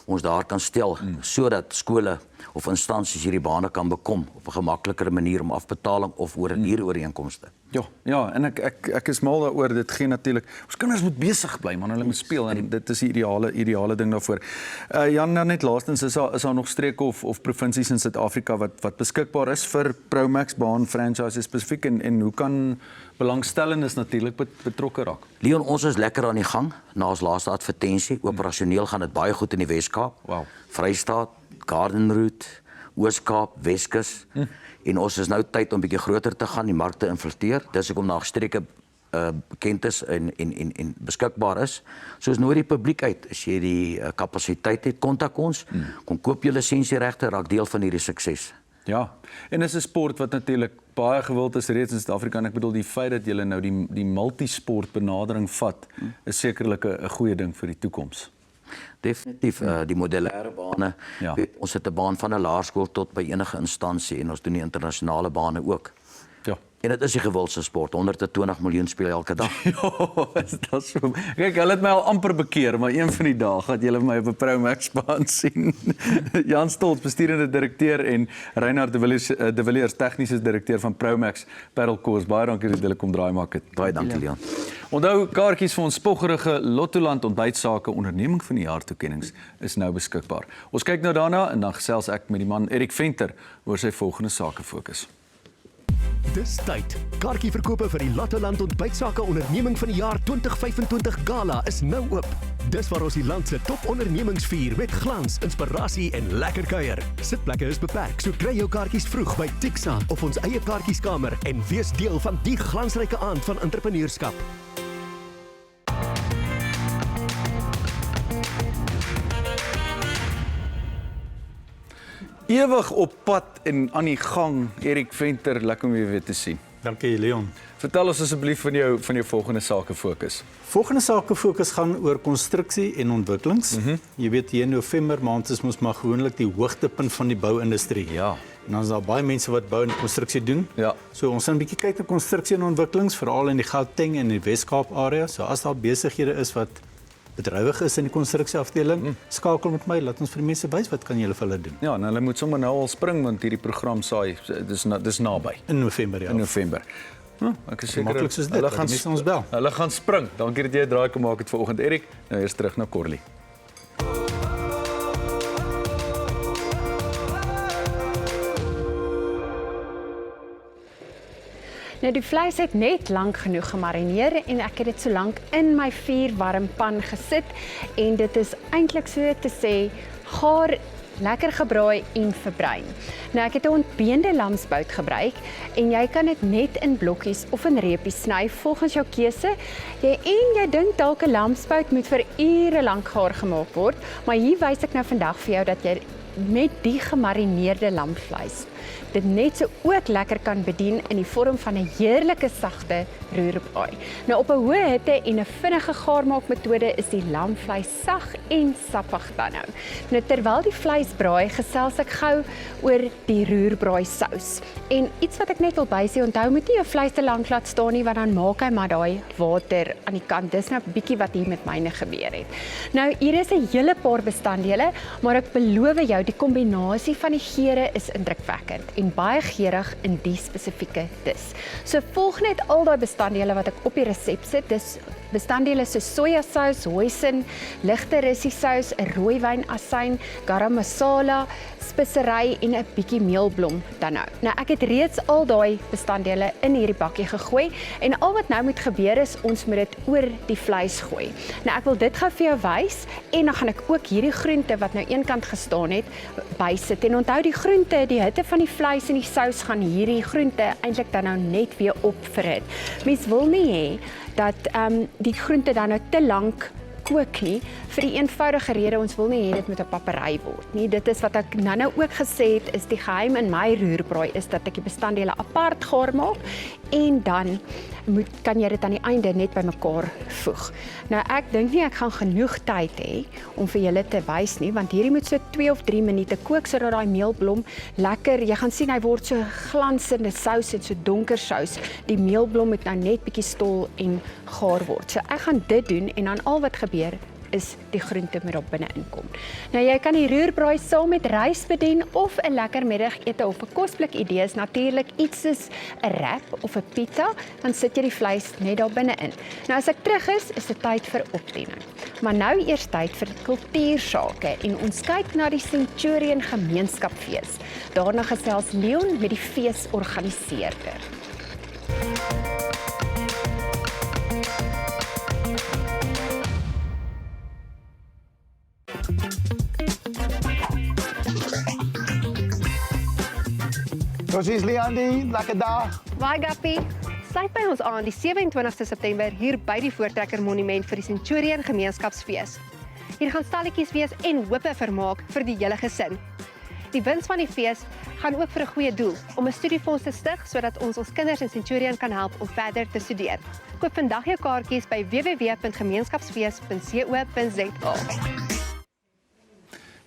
ons daar kan stel sodat skole of instansies hierdie bane kan bekom op 'n gemakliker manier om afbetaling of oor 'n huurooreenkomste. Ja, en ek is mal daaroor. Dit gee natuurlik ons kinders moet besig bly, man, hulle moet speel en dit is die ideale ding daarvoor. Jan, nou net laastens is daar nog streke of provinsies in Suid-Afrika wat beskikbaar is vir Promax baan franchises spesifiek en hoe kan belangstellendes natuurlik betrokke raak? Leon, ons is lekker aan die gang na ons laaste advertensie. Operasioneel gaan dit baie goed in die Wes-Kaap. Wow. Vrystaat, Garden Route, Oos-Kaap, Weskus. En ons is nou tyd om bietjie groter te gaan, die markte infiltreer. Dis hoekom daar streke bekend is en beskikbaar is. Soos nou die publiek uit. As jy die kapasiteit het, kontak ons. Kom koop jou lisensieregte, raak deel van hierdie sukses. Ja, en dis 'n sport wat natuurlik baie gewild is reeds in Suid-Afrika en ek bedoel die feit dat julle nou die multisport benadering vat, is sekerlik 'n goeie ding vir die toekoms. Definitief, die modellêre bane. Ons het 'n baan van 'n laerskool tot by enige instansie en ons doen die internasionale bane ook. Ja. En dit is die gewildste sport. 120 miljoen speel elke dag. Dat so. Kyk, hulle het my al amper bekeer, maar een van die dae gaan julle my op 'n Promax baan sien. Jan Stolz, bestuurende direkteur en Reinhard de Villiers, tegniese direkteur van Promax Paddle Course. Baie dankie dat julle kom draai maak het. Baie dankie, Leon. Onthou, kaartjies vir ons spoggerige Lottoland ontbytsake onderneming van die jaar toekennings is nou beskikbaar. Ons kyk nou daarna en dan gesels ek met die man Erik Venter oor sy volgende sakefokus. Dis tyd. Kaartjieverkope vir die Lottoland ontbytsake onderneming van die jaar 2025 gala is nou oop. Dis waar ons die land se top ondernemings vier met glans, inspirasie en lekker kuier. Sitplekke is beperk, so kry jou kaartjies vroeg by Tixa of ons eie kaartjieskamer en wees deel van die glansryke aand van entrepreneurskap. Ewig op pad en aan die gang, Erik Venter, lekker om jou weer te sien. Dankie, Leon. Vertel ons asseblief van jou volgende sakefokus. Volgende sakefokus gaan oor konstruksie en ontwikkelings. Jy weet, hier in November maand is mos maar gewoonlik die hoogtepunt van die bouindustrie. Ja. En dan is daar baie mense wat bou en konstruksie doen. Ja. So ons gaan 'n bietjie kyk na konstruksie en ontwikkelings, veral in die Gauteng en die Wes-Kaap area. So as daar besighede is wat bedrywig is in die konstruksieafdeling, skakel met my, laat ons vir die mense wys wat kan julle vir hulle doen. Ja, en hulle moet sommer nou al spring want hierdie program saai, dis naby. In November, ja. In November. Ek is seker Maklik soos dit, die mense ons bel. Hulle gaan spring. Dankie dat jy 'n draai gemaak het vanoggend, Erik. Nou eers terug na Corlie. Nou die vleis het net lank genoeg gemarineer en ek het dit so lank in my vuurwarm pan gesit en dit is eintlik so te sê gaar, lekker gebraai en verbruin. Nou ek het 'n ontbeende lamsbout gebruik en jy kan dit net in blokkies of in reepies sny volgens jou keuse. Jy dink dalk 'n lamsbout moet vir ure lank gaar gemaak word, maar hier wys ek nou vandag vir jou dat jy met die gemarineerde lamvleis dit net so ook lekker kan bedien in die vorm van 'n heerlike sagte roerbraai. Nou op 'n hoë hitte en 'n vinnige gaarmaakmetode is die lamvleis sag en sappig dan nou. Nou terwyl die vleis braai, gesels ek gou oor die roerbraai sous. En iets wat ek net wil bysê, onthou moet nie jou vleis te lank laat staan nie want dan maak hy maar daai water aan die kant. Dis nou 'n bietjie wat hier met myne gebeur het. Nou hier is 'n hele paar bestanddele, maar ek beloof jou die kombinasie van die geure is indrukwekkend en baie geurig in die spesifieke dis. So volg net al daai bestanddele wat ek op die resep sit. Dis bestanddele so sojasous, hoisin, ligte rissiesous, 'n rooiwyn asyn, garam masala, spesery en 'n bietjie meelblom dan nou. Nou ek het reeds al daai bestanddele in hierdie bakkie gegooi en al wat nou moet gebeur is ons moet dit oor die vleis gooi. Nou ek wil dit gou vir jou wys en dan gaan ek ook hierdie groente wat nou eenkant gestaan het bysit. En onthou die groente, die hitte van die vleis en die sous gaan hierdie groente eintlik dan nou net weer opverhit. Mens wil nie hê dat die groente dan nou te lank kook nie, vir die eenvoudige rede ons wil nie hê dit moet 'n papery word nie. Dit is wat ek nou ook gesê het, is die geheim in my roerbraai is dat ek die bestanddele apart gaar maak en dan kan jy dit aan die einde net bymekaar voeg. Nou ek dink nie ek gaan genoeg tyd hê om vir julle te wys nie, want hierdie moet so 2 of 3 minute kook sodat daai meelblom lekker, jy gaan sien hy word so glansende sous en so donker sous. Die meelblom moet nou net bietjie stol en gaar word. So ek gaan dit doen en dan al wat gebeur is die groente moet daar binne inkom. Nou jy kan die roerbraai saam met rys bedien of 'n lekker middagete of 'n kosblik idee is natuurlik iets soos 'n wrap of 'n pita, dan sit jy die vleis net daar binne in. Nou as ek terug is dit tyd vir opdiening. Maar nou eers tyd vir kultuursake en ons kyk na die Centurion Gemeenskapsfees. Daarna gesels Leon met die feesorganiseerder. Precies, Leandie, lekker dag. Baie Gappie. Sluit by ons aan die 27ste September hier by die Voortrekker Monument vir die Centurion Gemeenskapsfees. Hier gaan stalletjies wees en hoope vermaak vir die hele gesin. Die wins van die fees gaan ook vir 'n goeie doel, om 'n studiefonds te stig sodat ons kinders in Centurion kan help om verder te studeer. Koop vandag jou kaartjies by www.gemeenskapsfees.co.za.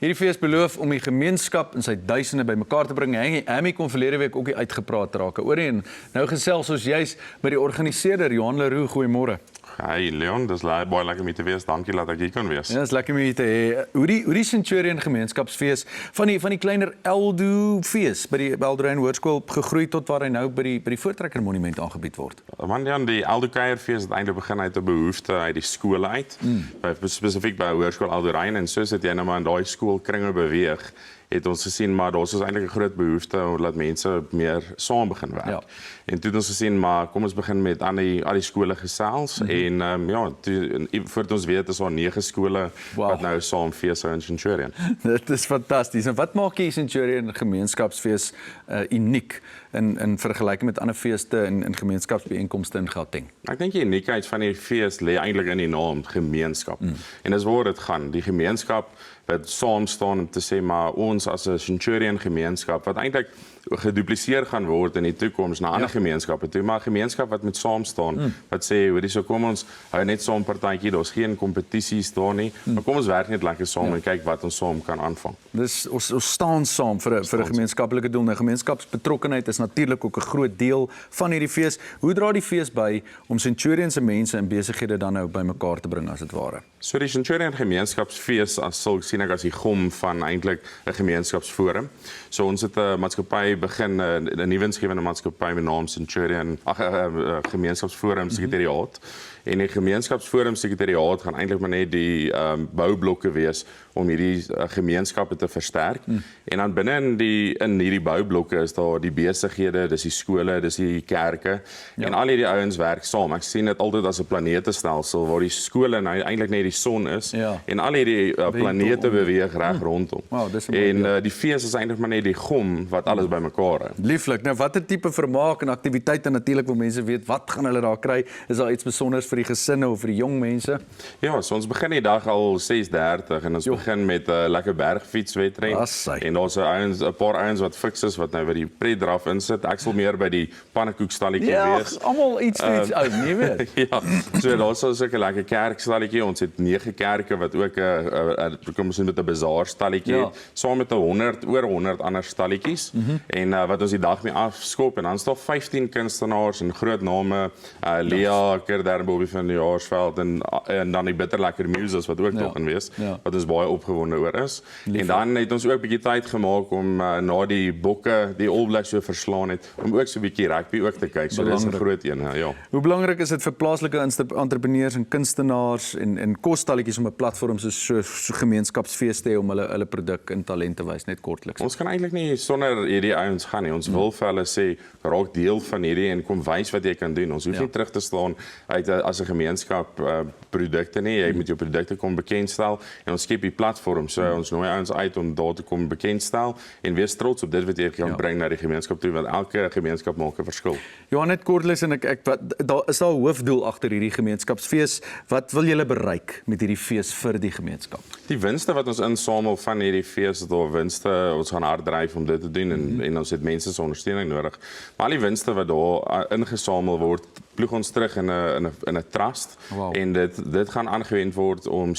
Hierdie fees beloof om die gemeenskap in sy duisende bymekaar te bring. Amy kon verlede week ook uitgepraat raak oor en nou gesels ons juis met die organiseerder Johan Leroux. Goeiemôre. Hey Leon, dis baie lekker om hier te wees. Dankie dat ek hier kan wees. Ja, dis lekker om hier te hê. Hoe die Centurion Gemeenskapsfees van die kleiner Eldo fees by die Eldorado Hoërskool gegroei tot waar hy nou by die Voortrekker Monument aangebied word. Man, ja, die Eldo Kuierfees het eintlik begin uit 'n behoefte uit die skole uit. Spesifiek by Hoërskool Eldorado en soos het jy nou maar in daai skoolkringe beweeg. Het ons gesien maar daar's eintlik 'n groot behoefte om laat mense meer saam begin werk. Ja. En toe het ons gesien maar kom ons begin met al die skole gesels en voordat ons weet is daar 9 skole wat nou saam fees hou in Centurion. Dit is fantasties. En wat maak die Centurion Gemeenskapsfees uniek in vergelyking met ander feeste en gemeenskapsbijeenkomste in Gauteng? Ek dink die uniekheid van die fees lê eintlik in die naam gemeenskap. En dis waar dit gaan. Die gemeenskap wat saam staan om te sê maar ons as 'n Centurion gemeenskap wat eintlik gedupliseer gaan word in die toekoms na ander gemeenskappe toe, maar 'n gemeenskap wat met saam staan, wat sê hoorie so kom ons hou net saam partytjie, daar's geen kompetisies daar nie, maar kom ons werk net lekker saam en kyk wat ons saam kan aanvang. Dis ons staan saam vir 'n gemeenskaplike doel. Nou gemeenskapsbetrokkenheid is natuurlik ook 'n groot deel van hierdie fees. Hoe dra die fees by om Centurion se mense en besighede dan nou bymekaar te bring as dit ware? So die Centurion Gemeenskapsfees sal sien ek as die gom van eintlik 'n gemeenskapsforum. So ons het 'n maatskappy begin 'n nuwe insgewende maatskappy met naam Centurion Gemeenskapsforum Sekretariaat. En die gemeenskapsforum sekretariaat gaan eintlik maar net die boublokke wees om hierdie gemeenskappe te versterk. En dan binne in hierdie boublokke is daar die besighede, dis die skole, dis die kerke en al hierdie ouens werk saam. Ek sien dit altyd as 'n planetestelsel waar die skole nou eintlik net die son is en al hierdie planete beweeg reg rondom. En die fees is eintlik maar net die gom wat alles bymekaar hou. Lieflik. Nou watter tipe vermaak en aktiwiteite natuurlik wil mense weet wat gaan hulle daar kry? Is daar iets besonders vir die gesinne of vir die jong mense? Ja, so ons begin die dag al 6:30 en ons begin met 'n lekker bergfietswedren. En daar's 'n paar ouens wat fiks is wat nou by die pretdraf insit. Ek sal meer by die pannekoekstalletjie wees. Ja, almal iets ou, nie weet. Ja, so daar's so 'n lekker kerkstalletjie. Ons het 9 kerke wat ook 'n kom ons sê met 'n bazaarstalletjie het, saam met oor 100 ander stalletjies. En wat ons die dag mee afskop en dan staan 15 kunstenaars en groot name, Lea Kerderbobie van die Jaarsveld en dan die bitterlekker muses wat ook nog in wees, wat ons baie opgewonde oor is. En dan het ons ook 'n bietjie tyd gemaak om na die bokke, die All Blacks so verslaan het, om ook so 'n bietjie rugby ook te kyk. So dis 'n groot een, ja. Hoe belangrik is dit vir plaaslike entrepreneurs en kunstenaars en kosstalletjies om 'n platform so gemeenskapsfees te hê om hulle produk en talent te wys, net kortliks? Ons kan eintlik nie sonder hierdie ouens gaan nie. Ons wil vir hulle sê raak deel van hierdie en kom wys wat jy kan doen. Ons hoef nie terug te staan uit as 'n gemeenskap produkte nie. Jy moet jou produkte kom bekendstel en ons skep die platform. So ons nooi ouens uit om daar te kom bekendstel en wees trots op dit wat jy kan bring na die gemeenskap toe, want elke gemeenskap maak 'n verskil. Johan, net kortliks en daar is daar 'n hoofdoel agter hierdie gemeenskapsfees. Wat wil julle bereik met hierdie fees vir die gemeenskap? Die winste wat ons insamel van hierdie fees, daar winste, ons gaan hard dryf om dit te doen en ons het mense se ondersteuning nodig. Maar al die winste wat daar ingesamel word, ploeg ons terug in 'n trust en dit gaan aangewend word om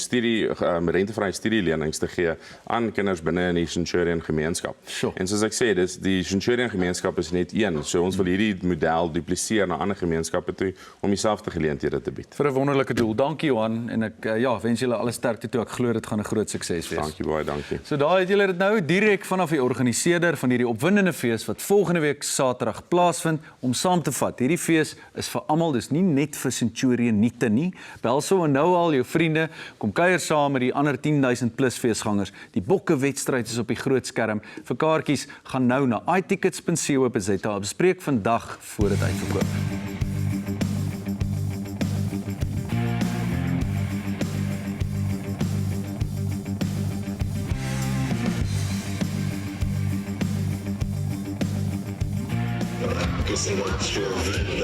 rentevrye studielenings te gee aan kinders binne in die Centurion gemeenskap. En soos ek sê, die Centurion gemeenskap is net een. So ons wil hierdie model dupliseer na ander gemeenskappe toe om dieselfde geleenthede te bied. Vir 'n wonderlike doel. Dankie Johan en ek wens julle alle sterkte toe. Ek glo dit gaan 'n groot sukses wees. Dankie baie, dankie. So daar het julle dit nou direk vanaf die organiseerder van hierdie opwindende fees wat volgende week Saterdag plaasvind om saam te vat. Hierdie fees is vir almal, dis nie net vir Centurion nie. Bel so nou al jou vriende, kom kuier saam met die ander 10,000 plus feesgangers. Die bokkewedstryd is op die groot skerm. Vir kaartjies gaan nou na itickets.co.za. Bespreek vandag voor dit uitverkoop. Die 27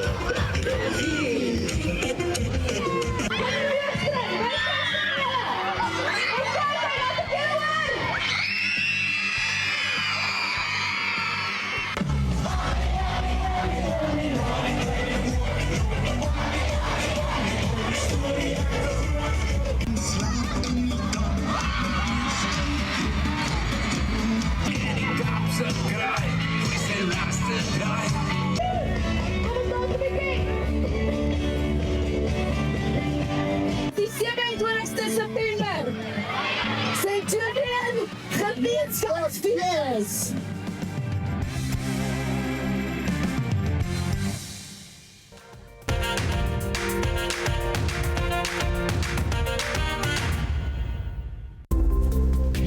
September, Centurion Gemeenskapsfees.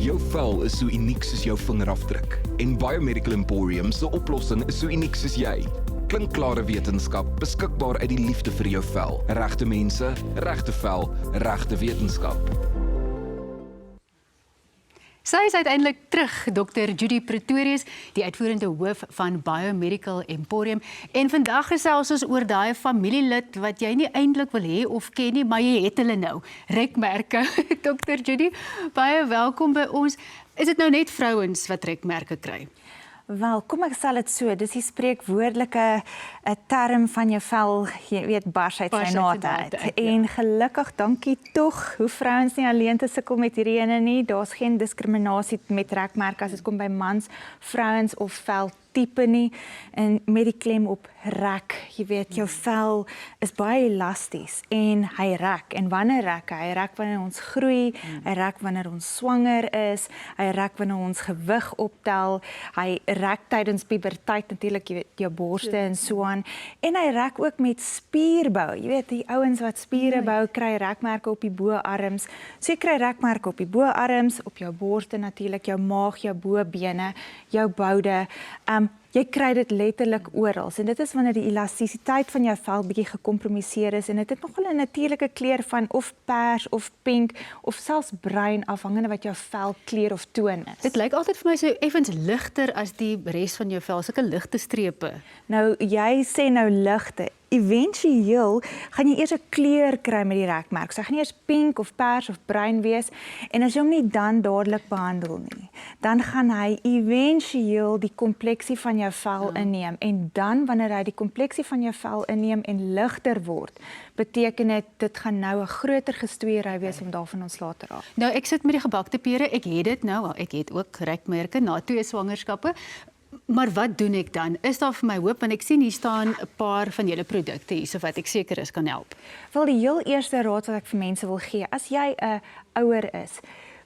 Jou vel is so uniek soos jou vingerafdruk en Biomedical Emporium se oplossing is so uniek soos jy. Klinkklare wetenskap, beskikbaar uit die liefde vir jou vel. Regte mense, regte vel, regte wetenskap. Sy is uiteindelik terug, Dr. Judy Pretorius, die uitvoerende hoof van Biomedical Emporium. En vandag gesels ons oor daai familielid wat jy nie eintlik wil hê of ken nie, maar jy het hulle nou. Rekmerke. Dr. Judy, baie welkom by ons. Is dit nou net vrouens wat rekmerke kry? Wel, kom ek sal dit so, dis die spreekwoordelike term van jou vel, jy weet, bars uit sy naad uit. En gelukkig, dankie tog, hoe vrouens nie alleen te sukkel met hierdie ene nie, daar's geen diskriminasie met rekmerke as dit kom by mans, vrouens of veltipe nie, en met die klem op rek, jy weet, jou vel is baie elasties, en hy rek, en wanneer rek hy? Hy rek wanneer ons groei, hy rek wanneer ons swanger is, hy rek wanneer ons gewig optel, hy rek tydens puberteit natuurlik, jy weet, jou borste en so aan, en hy rek ook met spierbou, jy weet, die ouens wat spiere bou, kry rekmerke op die boarms, so jy kry rekmerke op die boarms, op jou borste natuurlik, jou maag, jou bobene, jou boude, jy kry dit letterlik oral, en dit is wanneer die elastisiteit van jou vel bietjie gekompromiseer is, en dit het nogal 'n natuurlike kleur van of pers of pink, of selfs bruin, afhangende wat jou vel kleur of toon is. Dit lyk altyd vir my so effens ligter as die res van jou vel, sulke ligte strepe. Nou, jy sê nou ligte. Eventueel gaan jy eers 'n kleur kry met die rekmerk. So hy gaan eers pink of pers of bruin wees, en as jy hom nie dan dadelik behandel nie, dan gaan hy eventueel die kompleksie van jou vel inneem, en dan wanneer hy die kompleksie van jou vel inneem en ligter word, beteken dit gaan nou 'n groter gestoeiery wees om daarvan ontslae te raak. Nou, ek sit met die gebakte pere, ek het dit nou, ek het ook rekmerke na 2 swangerskappe. Maar wat doen ek dan? Is daar vir my hoop? Want ek sien hier staan 'n paar van julle produkte hier, so wat ek seker is kan help. Wel, die heel eerste raad wat ek vir mense wil gee, as jy 'n ouer is,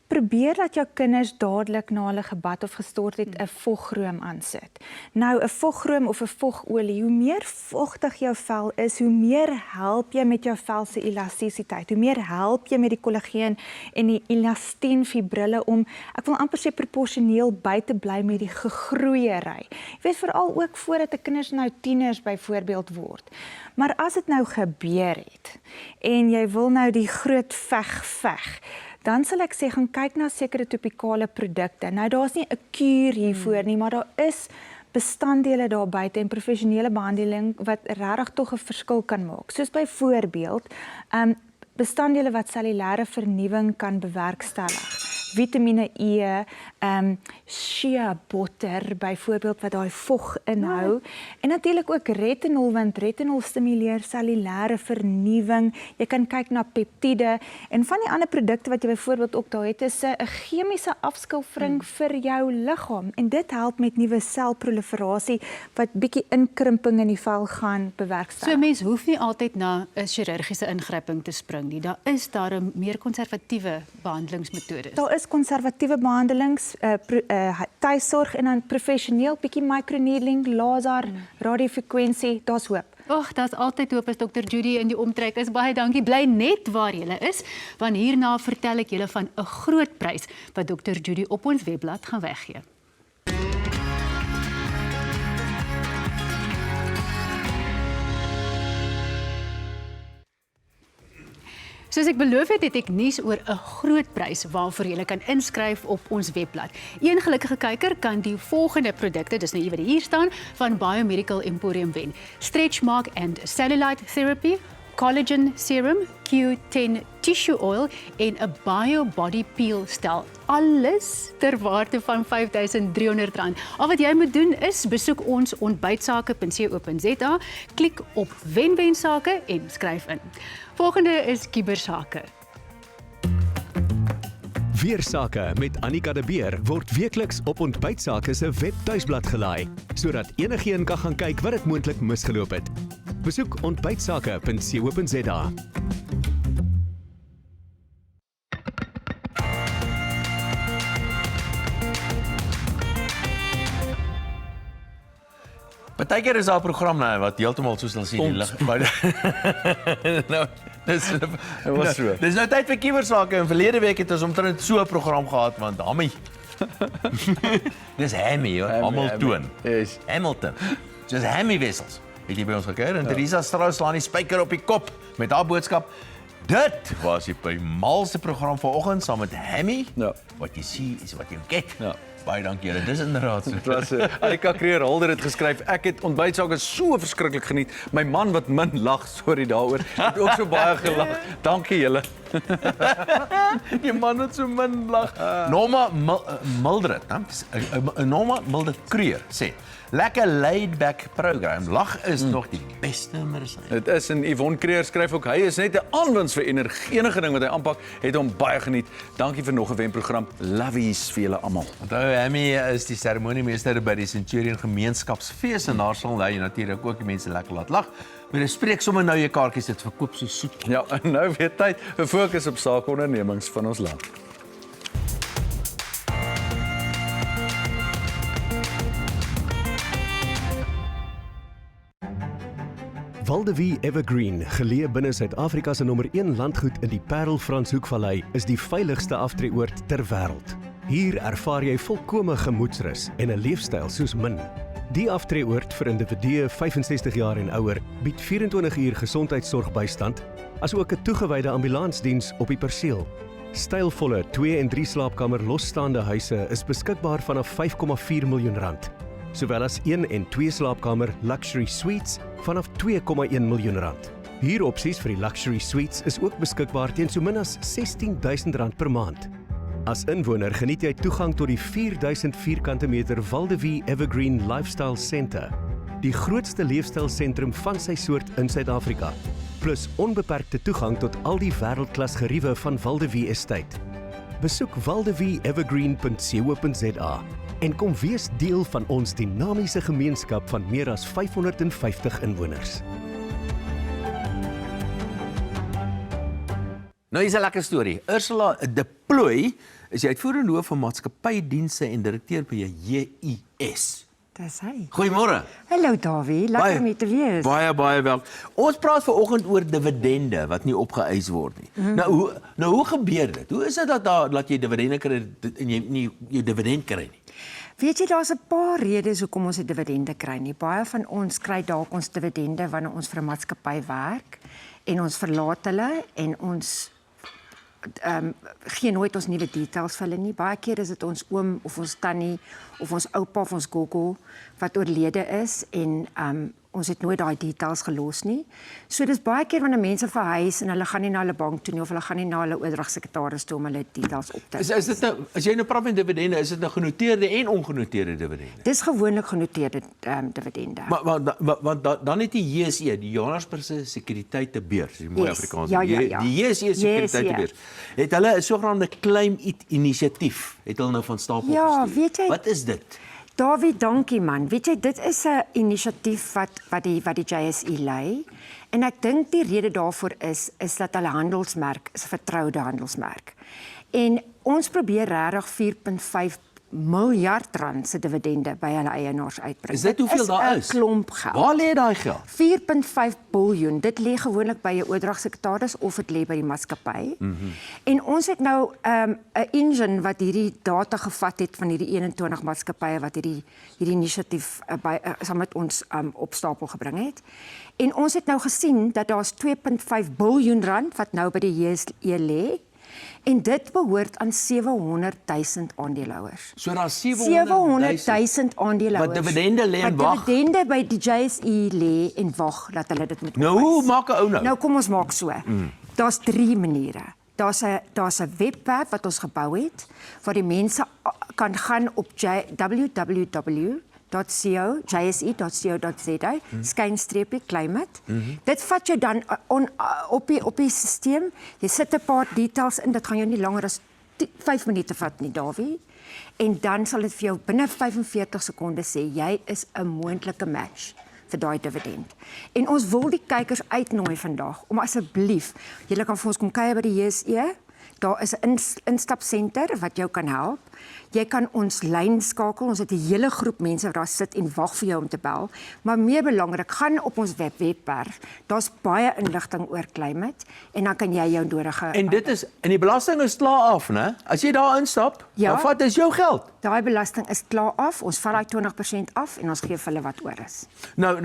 probeer dat jou kinders dadelik na hulle gebad of gestort het 'n vogroom aansit. Nou, 'n vogroom of 'n vogolie, hoe meer vochtig jou vel is, hoe meer help jy met jou vel se elastisiteit, hoe meer help jy met die kollageen en die elastinfibrille om, ek wil amper sê proporsioneel by te bly met die gegroeiery. Jy weet, veral ook voordat die kinders nou tieners byvoorbeeld word. Maar as dit nou gebeur het, en jy wil nou die groot veg, dan sal ek sê gaan kyk na sekere topikale produkte. Nou daar's nie 'n kuur hiervoor nie, maar daar is bestanddele daar buite en professionele behandeling wat regtig tog 'n verskil kan maak. Soos byvoorbeeld, bestanddele wat cellulêre vernuwing kan bewerkstellig. Vitamine E, shea butter byvoorbeeld wat daai vog inhou en natuurlik ook retinol want retinol stimuleer cellulêre vernuwing. Jy kan kyk na peptiede en van die ander produkte wat jy byvoorbeeld ook daar het is 'n chemiese afskilfering vir jou liggaam en dit help met nuwe selproliferasie wat bietjie inkrimping in die vel gaan bewerkstellig. So mens hoef nie altyd na 'n chirurgiese ingryping te spring nie. Daar is daar 'n meer konservatiewe behandelingsmetodes. Daar is konservatiewe behandelings, tuisorg en dan professioneel bietjie microneedling, laser, radiofrekwensie, daar's hoop. Ag, daar's altyd hoop as Dr. Judy in die omtrek is. Baie dankie. Bly net waar jy is, want hierna vertel ek julle van 'n groot prys wat Dr. Judy op ons webblad gaan weggee. Soos ek beloof het, het ek nuus oor 'n groot prys waarvoor jy kan inskryf op ons webblad. Een gelukkige kyker kan die volgende produkte, dis nou hier wat hier staan, van Biomedical Emporium wen. Stretch Mark and Cellulite Therapy, Collagen Serum, Q10 Tissue Oil en 'n Bio Body Peel stel. Alles ter waarde van R5.300. Al wat jy moet doen is besoek ons ontbytsake.co.za, klik op wen sake en skryf in. Volgende is Kibersake. Weersake met Annika de Beer word weekliks op Ontbytsake se webtuisblad gelaai, sodat enigeen kan gaan kyk wat dit moontlik misgeloop het. Besoek ontbytsake.co.za. Partykeer is daar 'n program nou wat heeltemal soos hulle sê die lig. Nou, dis nou tyd vir Kibersake en verlede week het ons omtrent so 'n program gehad want Hammy. Dis Hammy, Hamilton. Yes. Hamilton. Dis Hammy wissels. Het jy by ons gekyk en Teresa Strauss slaan die spyker op die kop met haar boodskap. Dit was die malste program vanoggend saam met Hammy. Ja. Wat jy sien is wat jy get. Ja. Baie dankie julle. Dis inderdaad so. Dit was Annika Kreer Holder het geskryf. Ek het Ontbytsake so verskriklik geniet. My man wat min lag, sorry daaroor. Het ook so baie gelag. Dankie julle. Die man het so min lag. Norma Mildred, Norma Mildred Kreer sê, lekker laid back program. Lag is nog die beste medisyn. Dit is en Yvonne Kreer skryf ook, hy is net 'n aanwins vir enige ding wat hy aanpak, het hom baie geniet. Dankie vir nog 'n wenprogram. Lovies vir julle almal. Onthou, Hammy is die seremoniemeester by die Centurion Gemeenskapsfees en daar sal hy natuurlik ook die mense lekker laat lag. Maar jy spreek sommer nou jou kaartjies, dit verkoop so soet. Ja, en nou weer tyd vir fokus op sakeondernemings van ons land. Valdevie Evergreen, geleë binne Suid-Afrika se nommer 1 landgoed in die Parel-Franshoekvallei, is die veiligste aftreeoord ter wêreld. Hier ervaar jy volkome gemoedsrus en 'n leefstyl soos min. Die aftreeoord vir individue 65 jaar en ouer bied 24 uur gesondheidsorgbystand, asook 'n toegewyde ambulansdiens op die perseel. Stylvolle 2 en 3 slaapkamer losstaande huise is beskikbaar vanaf R5,4 miljoen, sowel as 1 en 2 slaapkamer luxury suites vanaf R2,1 miljoen. Huuropsies vir die luxury suites is ook beskikbaar teen so min as R16,000 per maand. As inwoner geniet jy toegang tot die 4000 vierkante meter Valdevie Evergreen Lifestyle Centre, die grootste leefstylsentrum van sy soort in Suid-Afrika, plus onbeperkte toegang tot al die wêreldklas geriewe van Valdevie Estate. Besoek valdevieevergreen.co.za en kom wees deel van ons dinamiese gemeenskap van meer as 550 inwoners. Nou is 'n lekker storie. Ursula De Plooy is die uitvoerende hoof van maatskappydienste en direkteur by JIS. Dis hy. Goeiemôre. Hallo Dawie, lekker om te wees. Baie welkom. Ons praat vanoggend oor dividende wat nie opgeëis word nie. Nou hoe gebeur dit? Hoe is dit dat jy dividende kry en jy nie jou dividend kry nie? Weet jy, daar's 'n paar redes hoekom ons 'n dividende kry nie. Baie van ons kry dalk ons dividende wanneer ons vir 'n maatskappy werk. en ons verlaat hulle en ons gee nooit ons nuwe details vir hulle nie. Baie keer is dit ons oom of ons tannie of ons oupa of ons goggo wat oorlede is en ons het nooit daai details gelos nie. So dis baie keer wanneer mense verhuis en hulle gaan nie na hulle bank toe nie of hulle gaan nie na hulle oordragsekretaris toe om hulle details op te Is dit nou, as jy nou praat van dividende, is dit nou genoteerde en ongenoteerde dividende? Dis gewoonlik genoteerde dividende. Want dan het die JSE, die Johannesburgse Sekuriteitebeurs, die mooi Afrikaans. Ja. Die JSE Sekuriteitebeurs. Het hulle 'n sogenaamde claim it inisiatief het hulle nou van stapel gestuur. Weet jy? Wat is dit? Dawie, dankie man. Weet jy, dit is 'n inisiatief wat die JSE lei. En ek dink die rede daarvoor is dat hulle handelsmerk is 'n vertroude handelsmerk. En ons probeer regtig 4.5 miljard rand se dividende by hulle eienaars uitbring. Is dit hoeveel daar is? 'n klomp geld. Waar lê daai geld? 4.5 biljoen. Dit lê gewoonlik by 'n oordragsekretaris of dit lê by die maatskappy. En ons het nou 'n engine wat hierdie data gevat het van hierdie 21 maatskappye wat hierdie inisiatief saam met ons op stapel gebring het. En ons het nou gesien dat daar's 2.5 biljoen rand wat nou by die JSE lê. En dit behoort aan 700 000 aandeelhouers. So daar 700 000 aandeelhouers. Wat dividende lê en wag. Wat dividende by die JSE lê en wag dat hulle dit moet opwys. Nou hoe maak 'n ou nou? Nou kom ons maak so. Daar's 3 maniere. Daar's 'n webwerf wat ons gebou het waar die mense kan gaan op www.jse.co.za skynstreepie climate. Dit vat jou dan op die stelsel. Jy sit 'n paar details in. Dit gaan jou nie langer as 5 minute vat nie, Dawie. En dan sal dit vir jou binne 45 sekondes sê jy is 'n moontlike match vir daai dividend. En ons wil die kykers uitnooi vandag om asseblief, julle kan vir ons kom kuier by die JSE. Daar is 'n instapsenter wat jou kan help. Jy kan ons lyn skakel. Ons het 'n hele groep mense wat daar sit en wag vir jou om te bel. Maar meer belangrik, gaan op ons webwerf. Daar's baie inligting oor climate en dan kan jy jou nodige En dit is en die belasting is klaar af, né? As jy daar instap, dan vat dit jou geld. Daai belasting is klaar af. Ons vat daai 20% af en ons gee vir hulle wat oor is. Nou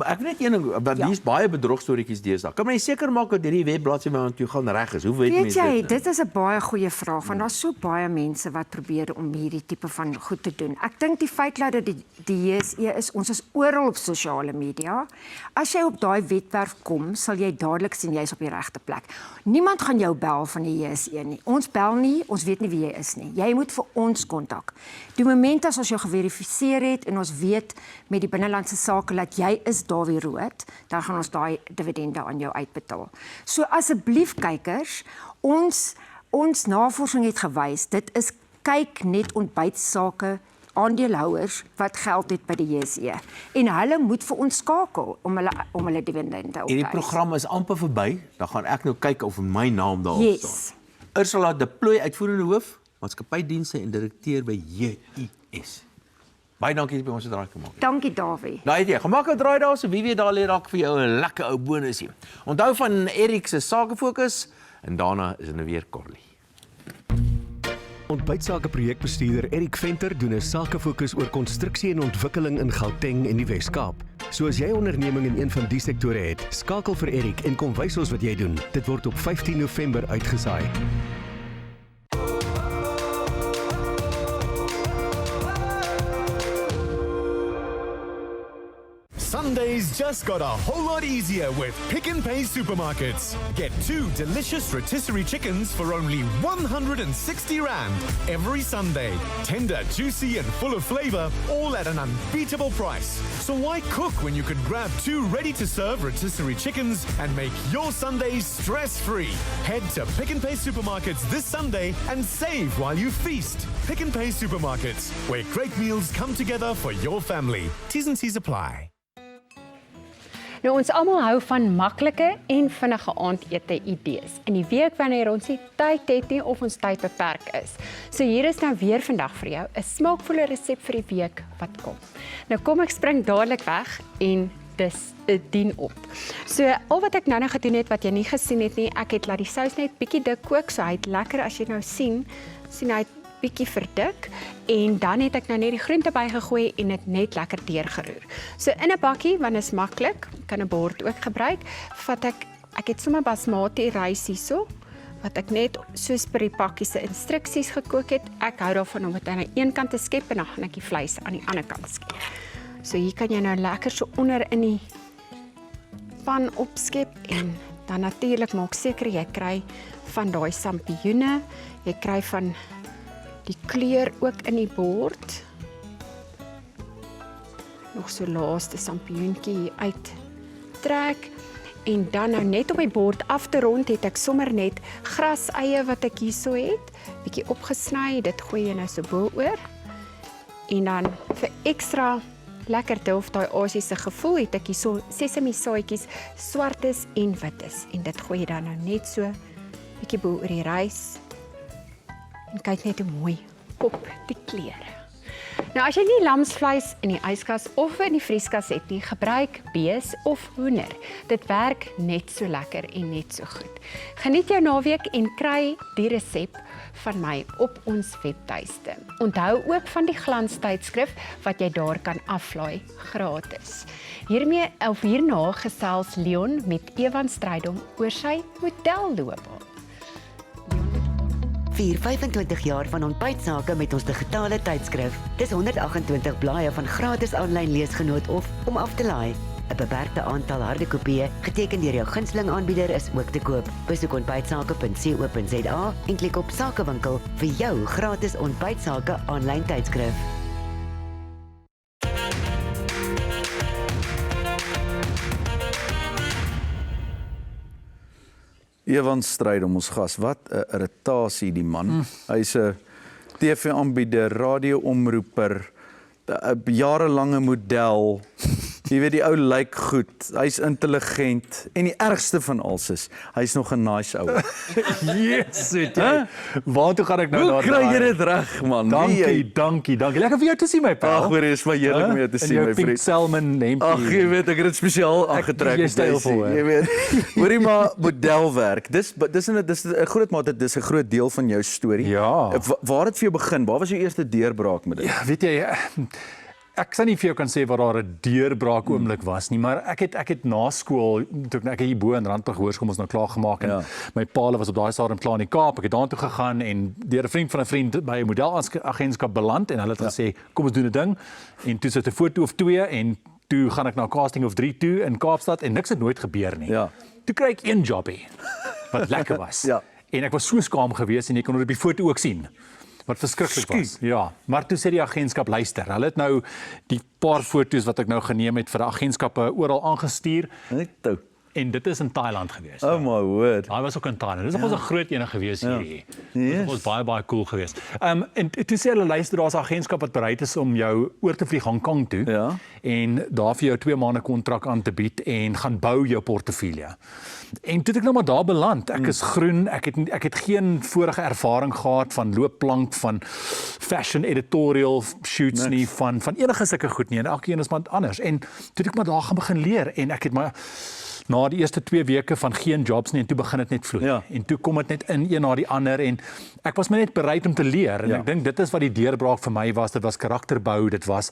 ek weet net een ding, want hier's baie bedrogstories deesdae. Kan jy seker maak dat hierdie webbladsy waartoe gaan reg is? Hoe weet mense dit? Weet jy, dit is 'n baie goeie vraag want daar's so baie mense wat probeer om hierdie tipe van goed te doen. Ek dink die feit dat die JSE is, ons is oral op sosiale media. As jy op daai webwerf kom, sal jy dadelik sien jy's op die regte plek. Niemand gaan jou bel van die JSE nie. Ons bel nie, ons weet nie wie jy is nie. Jy moet vir ons kontak. Die oomblik as ons jou geverifieer het en ons weet met die binnelandse sake dat jy is Dawie Rood, dan gaan ons daai dividende aan jou uitbetaal. So asseblief kykers, ons navorsing het gewys, dit is kyk net ontbytsake aandeelhouers wat geld het by die JSE en hulle moet vir ons skakel om hulle dividende op te Hierdie program is amper verby. Dan gaan ek nou kyk of my naam daar staan. Ursula De Plooy, uitvoerende hoof, maatskappydienste en direkteur by JIS. Baie dankie dat jy by ons draai gemaak het. Dankie Dawie. Nou het jy gemaak 'n draai daar, so wie weet daar lê dalk vir jou 'n lekker ou bonusie. Onthou van Erik se sakefokus en daarna is dit weer Corlie. Ontbytsake projekbestuurder Erik Venter doen 'n sakefokus oor konstruksie en ontwikkeling in Gauteng en die Wes-Kaap. So as jy 'n onderneming in een van die sektore het, skakel vir Erik en kom wys ons wat jy doen. Dit word op 15 November uitgesaai. Sundays just got a whole lot easier with Pick n Pay supermarkets. Get 2 delicious rotisserie chickens for only 160 Rand every Sunday. Tender, juicy and full of flavor, all at an unbeatable price. So why cook when you could grab 2 ready-to-serve rotisserie chickens and make your Sundays stress-free? Head to Pick n Pay supermarkets this Sunday and save while you feast. Pick n Pay supermarkets, where great meals come together for your family. T's and C's apply. Nou ons almal hou van maklike en vinnige aandete idees. In die week wanneer ons nie tyd het nie of ons tyd beperk is. So hier is nou weer vandag vir jou 'n smaakvolle resep vir die week wat kom. Nou kom ek spring dadelik weg en dis dien op. So al wat ek nou gedoen het wat jy nie gesien het nie, ek het laat die sous net bietjie dik kook, so hy het lekker as jy nou sien hy het bietjie verdik en dan het ek nou net die groente bygegooi en dit net lekker deurgeroer. So in 'n bakkie, want is maklik, kan 'n bord ook gebruik, vat ek ek het sommer basmati rys hierso wat ek net soos by die pakkie se instruksies gekook het. Ek hou daarvan om dit aan die een kant te skep en dan gaan ek die vleis aan die ander kant skep. So hier kan jy nou lekker so onder in die pan opskep en dan natuurlik maak seker jy kry van daai sampioene, jy kry van die kleur ook in die bord. Nog so laaste sampioentjie hier uittrek en dan nou net op die bord af te rond het ek sommer net graseie wat ek hierso het, bietjie opgesny, dit gooi jy nou so bo-oor. En dan vir ekstra lekkerte of daai Asiese gevoel het ek hierso sesame saadjies, swartes en wites en dit gooi jy dan nou net so bietjie bo-oor die rys. En kyk net hoe mooi pop die kleure. Nou as jy nie lamsvleis in die yskas of in die vrieskas het nie, gebruik bees of hoender. Dit werk net so lekker en net so goed. Geniet jou naweek en kry die resep van my op ons webtuiste. Onthou ook van die glanstydskrif wat jy daar kan aflaai gratis. Hierna gesels Leon met Ewan Strydom oor sy modelloopbaan. Vier 25 jaar van ontbytsake met ons digitale tydskrif. Dis 128 blaaie van gratis aanlyn leesgenoot of om af te laai. 'n Beperkte aantal harde kopieë, geteken deur jou gunsteling aanbieder, is ook te koop. Besoek ontbytsake.co.za en klik op Sakewinkel vir jou gratis ontbytsake aanlyn tydskrif. Ewan Strydom, ons gas, wat 'n irritasie die man. Hy's 'n TV-aanbieder, radio-omroeper, 'n jarelange model. Jy weet die ou lyk goed, hy's intelligent en die ergste van alles is, hy's nog 'n nice ou. Jesuit, jy. Waartoe gaan ek nou Hoe kry jy dit reg, man? Dankie. Lekker vir jou te sien, my pa. Ag, hoor, is maar heerlik om jou te sien, my vriend. vriend. Salmon hempie. Ag, jy weet, ek het dit spesiaal aangetrek. Jy stylvol, jy weet. Hoorie maar modelwerk. Dis 'n groot mate, dis 'n groot deel van jou storie. Ja. Waar het vir jou begin? Waar was jou eerste deurbraak met dit? Ja, weet jy, ek sal nie vir jou kan sê wat daar 'n deurbraak oomblik was nie, maar ek het na skool, toe ek hier bo in Randburg Hoërskool ons nou klaar gemaak en my pa was op daai stadium klaar in die Kaap. Ek het daartoe gegaan en deur 'n vriend van 'n vriend by 'n modelagentskap beland en hulle het gesê kom ons doen 'n ding en toe sit 'n foto of 2 en toe gaan ek na casting of 3 toe in Kaapstad en niks het nooit gebeur nie. Ja. Toe kry ek een jobbie wat lekker was. Ja. En ek was so skaam geweest en jy kon dit op die foto ook sien. Wat verskriklik was. Ja, maar toe sê die agentskap luister. Hulle het nou die paar foto's wat ek nou geneem het vir die agentskappe oral aangestuur. Net toe. En dit is in Thailand gewees. Oh my word. Daai was ook in Thailand. Dis nog 'n groot ene gewees hierdie. Yes. Dit was baie cool geweest. En toe sê hulle luister, daar's 'n agentskap wat bereid is om jou oor te vlieg Hong Kong toe. Ja. En daar vir jou 2 maande kontrak aan te bied en gaan bou jou portefeulje. En toe het ek nou maar daar beland. Ek is groen, ek het geen vorige ervaring gehad van loopplank, van fashion editorial shoots nie, van enige sulke goed nie. En elkeen is maar anders. En toe het ek maar daar gaan begin leer en ek het maar na die eerste 2 weke van geen jobs nie en toe begin dit net vloei. Ja. En toe kom dit net een na die ander en ek was maar net bereid om te leer en ek dink dit is wat die deurbraak vir my was. Dit was karakterbou, dit was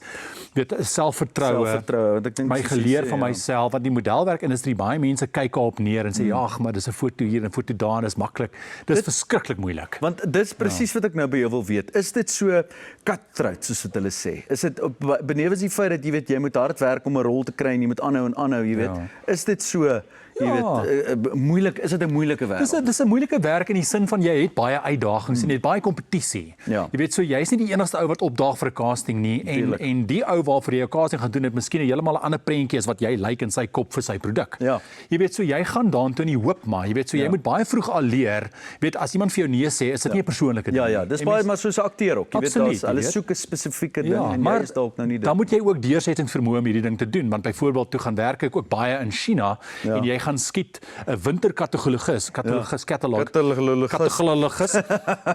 selfvertroue. Want ek dink my geleer van myself want die modelwerkindustrie baie mense kyk daarop neer en sê ag, maar dis 'n foto hier en 'n foto daar en dis maklik. Dis verskriklik moeilik. Want dis presies wat ek nou by jou wil weet. Is dit so cutthroat soos wat hulle sê? Is dit benewens die feit dat jy weet jy moet hard werk om 'n rol te kry en jy moet aanhou, jy weet. Is dit so jy weet, moeilik, is dit 'n moeilike werk? Dis 'n moeilike werk in die sin van jy het baie uitdagings en jy het baie kompetisie. Ja. Jy weet, so jy's nie die enigste ou wat opdaag vir 'n casting nie en die ou waarvoor jy 'n casting gaan doen het miskien 'n heeltemal 'n ander prentjie as wat jy lyk in sy kop vir sy produk. Ja. Jy weet, so jy gaan daartoe in die hoop maar, jy weet, so jy moet baie vroeg al leer. Jy weet, as iemand vir jou nee sê, is dit nie 'n persoonlike ding nie. Ja, dis baie maar soos 'n akteur ook. Jy weet, hulle soek 'n spesifieke ding en jy is dalk nou nie dit. Dan moet jy ook deursettingsvermoë om hierdie ding te doen, want byvoorbeeld toe gaan werk ek ook baie in China en jy gaan skiet 'n winterkatalogus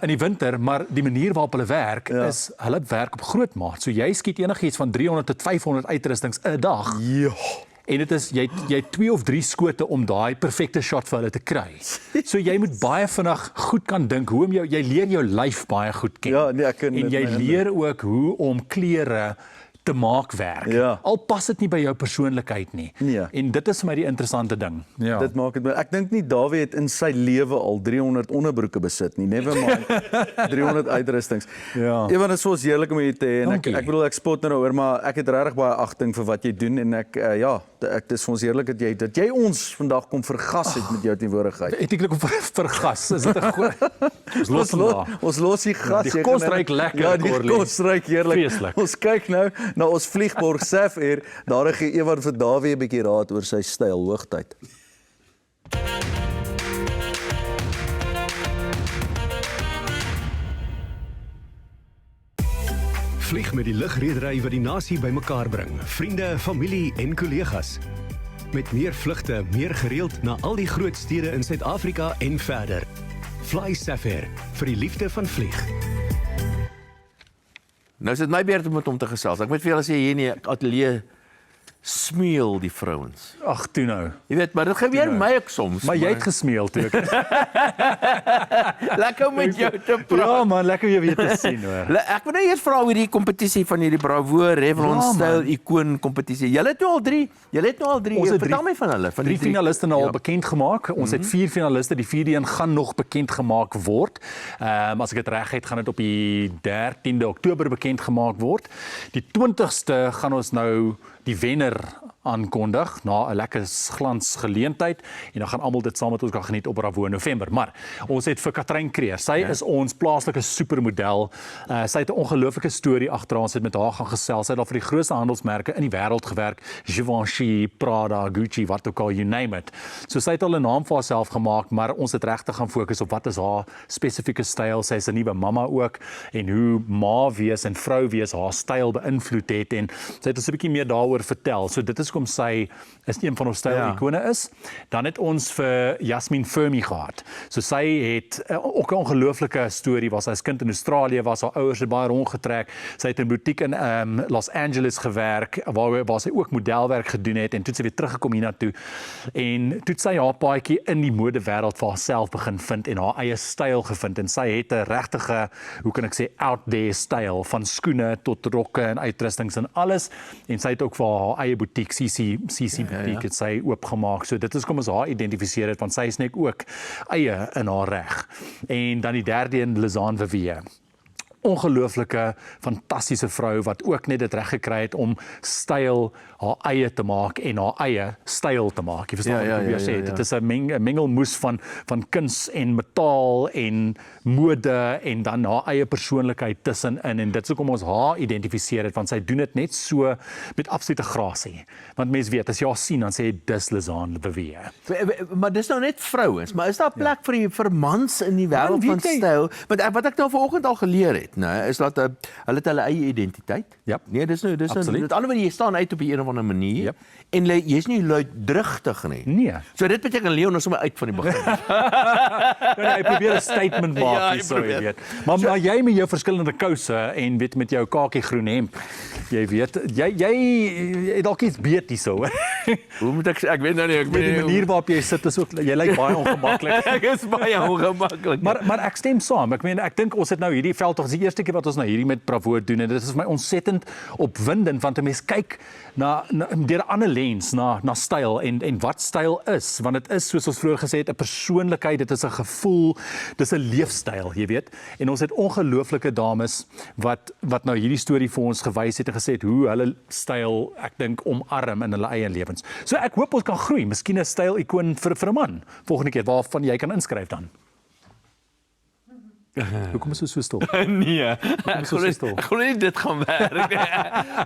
in die winter, maar die manier waarop hulle werk is hulle werk op groot maat. So jy skiet enigiets van 300 tot 500 uitrustings 'n dag. Ja. En dit is jy 2 of 3 skote om daai perfekte shot vir hulle te kry. So jy moet baie vinnig goed kan dink hoe om jy leer jou lyf baie goed ken. Ja, nee, en jy leer ook hoe om klere te maak werk. Ja. Al pas dit nie by jou persoonlikheid nie. Nee. En dit is vir my die interessante ding. Ja. Dit maak dit. Ek dink nie Dawie het in sy lewe al 300 onderbroeke besit nie. Never mind 300 uitrustings. Ja. Ewan, dit is soos heerlik om hier te hê en ek bedoel ek spot nou oor, maar ek het regtig baie agting vir wat jy doen en ek dit is vir ons heerlik dat jy ons vandag kom vergas het met jou teenwoordigheid. Eintlik om vergas. Is dit 'n goeie? Ons los die gas. Die kos ruik lekker. Ja, die kos ruik heerlik. Feeslik. Ons kyk nou na ons vliegborg Saf Air. Daar gee Ewan vir Dawie 'n bietjie raad oor sy styl hoogtyd. Vlieg met die lugredery wat die nasie bymekaar bring. Vriende, familie en kollegas. Met meer vlugte, meer gereeld na al die groot stede in Suid-Afrika en verder. Fly Saf Air vir die liefde van vlieg. Nou is dit my beurt om te gesels. Ek moet vir julle sê hier in die ateljee smeel die vrouens. Ag, toe nou. Jy weet, maar dit gebeur my ook soms. Maar jy het gesmeel toe. Lekker met jou te praat. Ja man, lekker jou weer te sien hoor. Ek wil nou eers vra oor die kompetisie van hierdie Bravo Revlon Styl Ikoon kompetisie. Julle het nou al drie. Vertel my van hulle. Van drie finaliste nou al bekend gemaak. Ons het 4 finaliste. Die 4de een gaan nog bekend gemaak word. As ek dit reg het, gaan dit op die 13de Oktober bekend gemaak word. Die 20ste gaan ons nou die wenner aankondig na 'n lekker glansgeleentheid en dan gaan almal dit saam met ons kan geniet op Bravo in November. Maar ons het vir Katrein Kreer. Sy is ons plaaslike supermodel. Sy het 'n ongelooflike storie agter haar. Sy het met haar gaan gesels. Sy het al vir die grootste handelsmerke in die wêreld gewerk. Givenchy, Prada, Gucci, wat ook al, you name it. So sy het al 'n naam vir haarself gemaak, maar ons het regtig gaan fokus op wat is haar spesifieke styl. Sy is 'n nuwe mamma ook en hoe ma wees en vrou wees haar styl beïnvloed het en sy het ons 'n bietjie meer daaroor vertel. So dit is kom sy is een van ons styl-ikone is. Dan het ons vir Jasmine Fermi gehad. So sy het ook 'n ongelooflike storie. Was sy as kind in Australië, was haar ouers het baie rondgetrek. Sy het in 'n butiek in Los Angeles gewerk waar sy ook modelwerk gedoen het en toe sy weer teruggekom hiernatoe. En toe sy haar paadjie in die modewêreld vir haarself begin vind en haar eie styl gevind en sy het 'n regtige, hoe kan ek sê, out there styl van skoene tot rokke en uitrustings en alles. En sy het ook vir haar eie butiek CC butiek het sy oopgemaak. So dit is kom ons haar identifiseer het want sy is net ook eie in haar reg. En dan die 3de een Lizaan Verweer. Ongelooflike, fantastiese vrou wat ook net dit reg gekry het om styl haar eie te maak en haar eie styl te maak. Jy verstaan wat ek sê. Dit is 'n mengelmoes van kuns en metaal en mode en dan haar eie persoonlikheid tussenin en dit is hoekom ons haar identifiseer het want sy doen dit net so met absolute grasie. Want mense weet as jy haar sien dan sê jy dis Lizaan Verweer. Maar dis nou net vrouens, maar is daar plek vir mans in die wêreld van styl? Want wat ek nou vanoggend al geleer het, is dat hulle het hulle eie identiteit. Ja. Nee, dis nou met ander woorde jy staan uit op 'n of ander manier en jy's nie luidrugtig nie. Nee. So dit beteken Leon is sommer uit van die begin. Hy probeer 'n statement maak hier, so jy weet. Maar jy met jou verskillende kouse en weet met jou kakie groen hemp. Jy weet, jy het dalk iets beet hierso. Hoe moet ek weet nou nie, die manier waarop jy sit is ook jy lyk baie ongemaklik. Ek is baie ongemaklik. Maar ek stem saam. Ek dink ons het nou hierdie veldtog, dis die eerste keer wat ons nou hierdie met Bravo doen en dit is vir my ontsettend opwindend want 'n mens kyk na deur 'n ander lens na styl en wat styl is, want dit is soos ons vroeër gesê het 'n persoonlikheid, dit is 'n gevoel, dis 'n leefstyl, jy weet. En ons het ongelooflike dames wat nou hierdie storie vir ons gewys het en gesê het hoe hulle styl, ek dink, omarm in hulle eie lewens. So ek hoop ons kan groei, miskien 'n styl-ikoon vir 'n man volgende keer waarvan jy kan inskryf dan. Hoekom is dit so stil? Nee, ek glo nie dit gaan werk.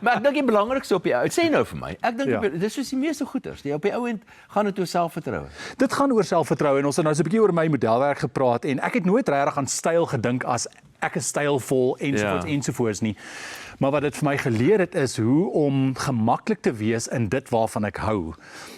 Maar ek dink die belangrikste op die ou, sê nou vir my, ek dink dis soos die meeste goeters, op die ou end gaan dit oor selfvertroue. Dit gaan oor selfvertroue en ons het nou so 'n bietjie oor my modelwerk gepraat en ek het nooit regtig aan styl gedink as ek is stylvol ensovoorts nie. Maar wat dit vir my geleer het is hoe om gemaklik te wees in dit waarvan ek hou.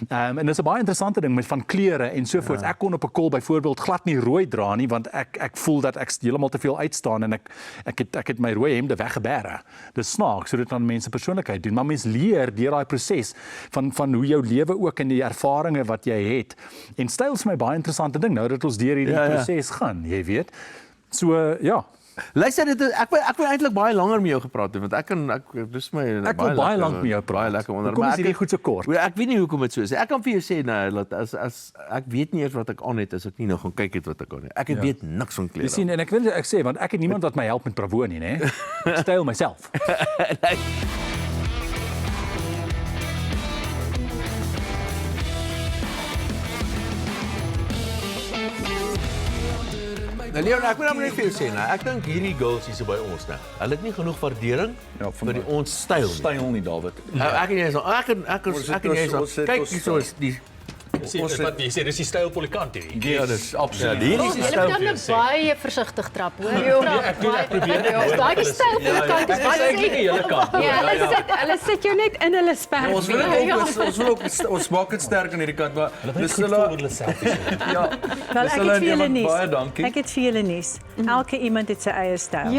En dis 'n baie interessante ding met van kleure en sovoorts. Ek kon op 'n kol byvoorbeeld glad nie rooi dra nie want ek voel dat ek heeltemal te veel uitstaan en ek het my rooi hemde weggebêre. Dis snaaks, so dit aan mense persoonlikheid doen, maar mens leer deur daai proses van hoe jou lewe ook en die ervarings wat jy het. En styl is my baie interessante ding nou dat ons deur hierdie proses gaan, jy weet. So ja. Luister, ek wil eintlik baie langer met jou gepraat het, want dis my Ek wil baie lank met jou praat. Baie lekker onder. Hoekom is hierdie goed so kort? Ek weet nie hoekom dit so is. Ek kan vir jou sê nou dat as ek weet nie eers wat ek aan het as ek nie nou gaan kyk het wat ek aan het. Ek weet niks van klere. Jy sien, en ek wil ek sê want ek het niemand wat my help met Bravo nie, né? Ek styl myself. Nou Leon, ek wil net vir jou sê, ek dink hierdie girls hier so by ons nou. Hulle het nie genoeg waardering vir die ons styl nie. Styl nie, David. Ek en jy is kyk hier so is die Ons wat jy sê dis die styl polikant hier. Ja, dis absoluut. Hierdie is die Jy styl. kan baie versigtig trap, hoor. Ek probeer net. Daai styl polikant is baie die hele kant. Ja, hulle sit jou net in hulle sperm. Ons wil ook ons maak dit sterk aan hierdie kant, maar hulle selfies. Ja. Wel, ek het vir julle nuus. Baie dankie. Ek het vir julle nuus. Elke iemand het sy eie styl.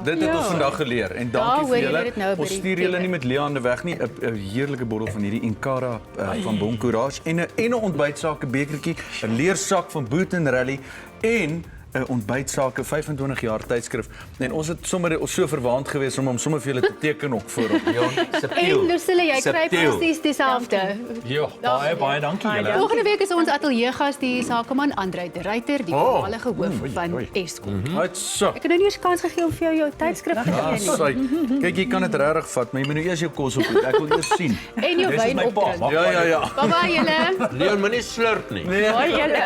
Dit het ons vandag geleer en dankie vir julle. Nou Ons stuur julle nie met leande weg nie. 'n heerlike bottel van hierdie Inkara van Bon Courage en 'n ontbytsake bekertjie, 'n leersak van Boot & Rally en 'n ontbytsake 25 jaar tydskrif. En ons het sommer so verwaand gewees om hom sommer vir julle te teken ook voorop. En Lucille, jy kry presies dieselfde. Ja, baie dankie julle. Volgende week is ons ateljeegas die sakeman Andrei de Ruyter, die voormalige hoof van Eskom. Ek het nou nie eens kans gegee om vir jou tydskrif te gee nie. Kyk, jy kan dit regtig vat, maar jy moet nou eers jou kos opet. Ek wil eers sien. En jou wyn opdrink. Ja. Bye-bye julle. Leon, moenie slurp nie. Bye julle.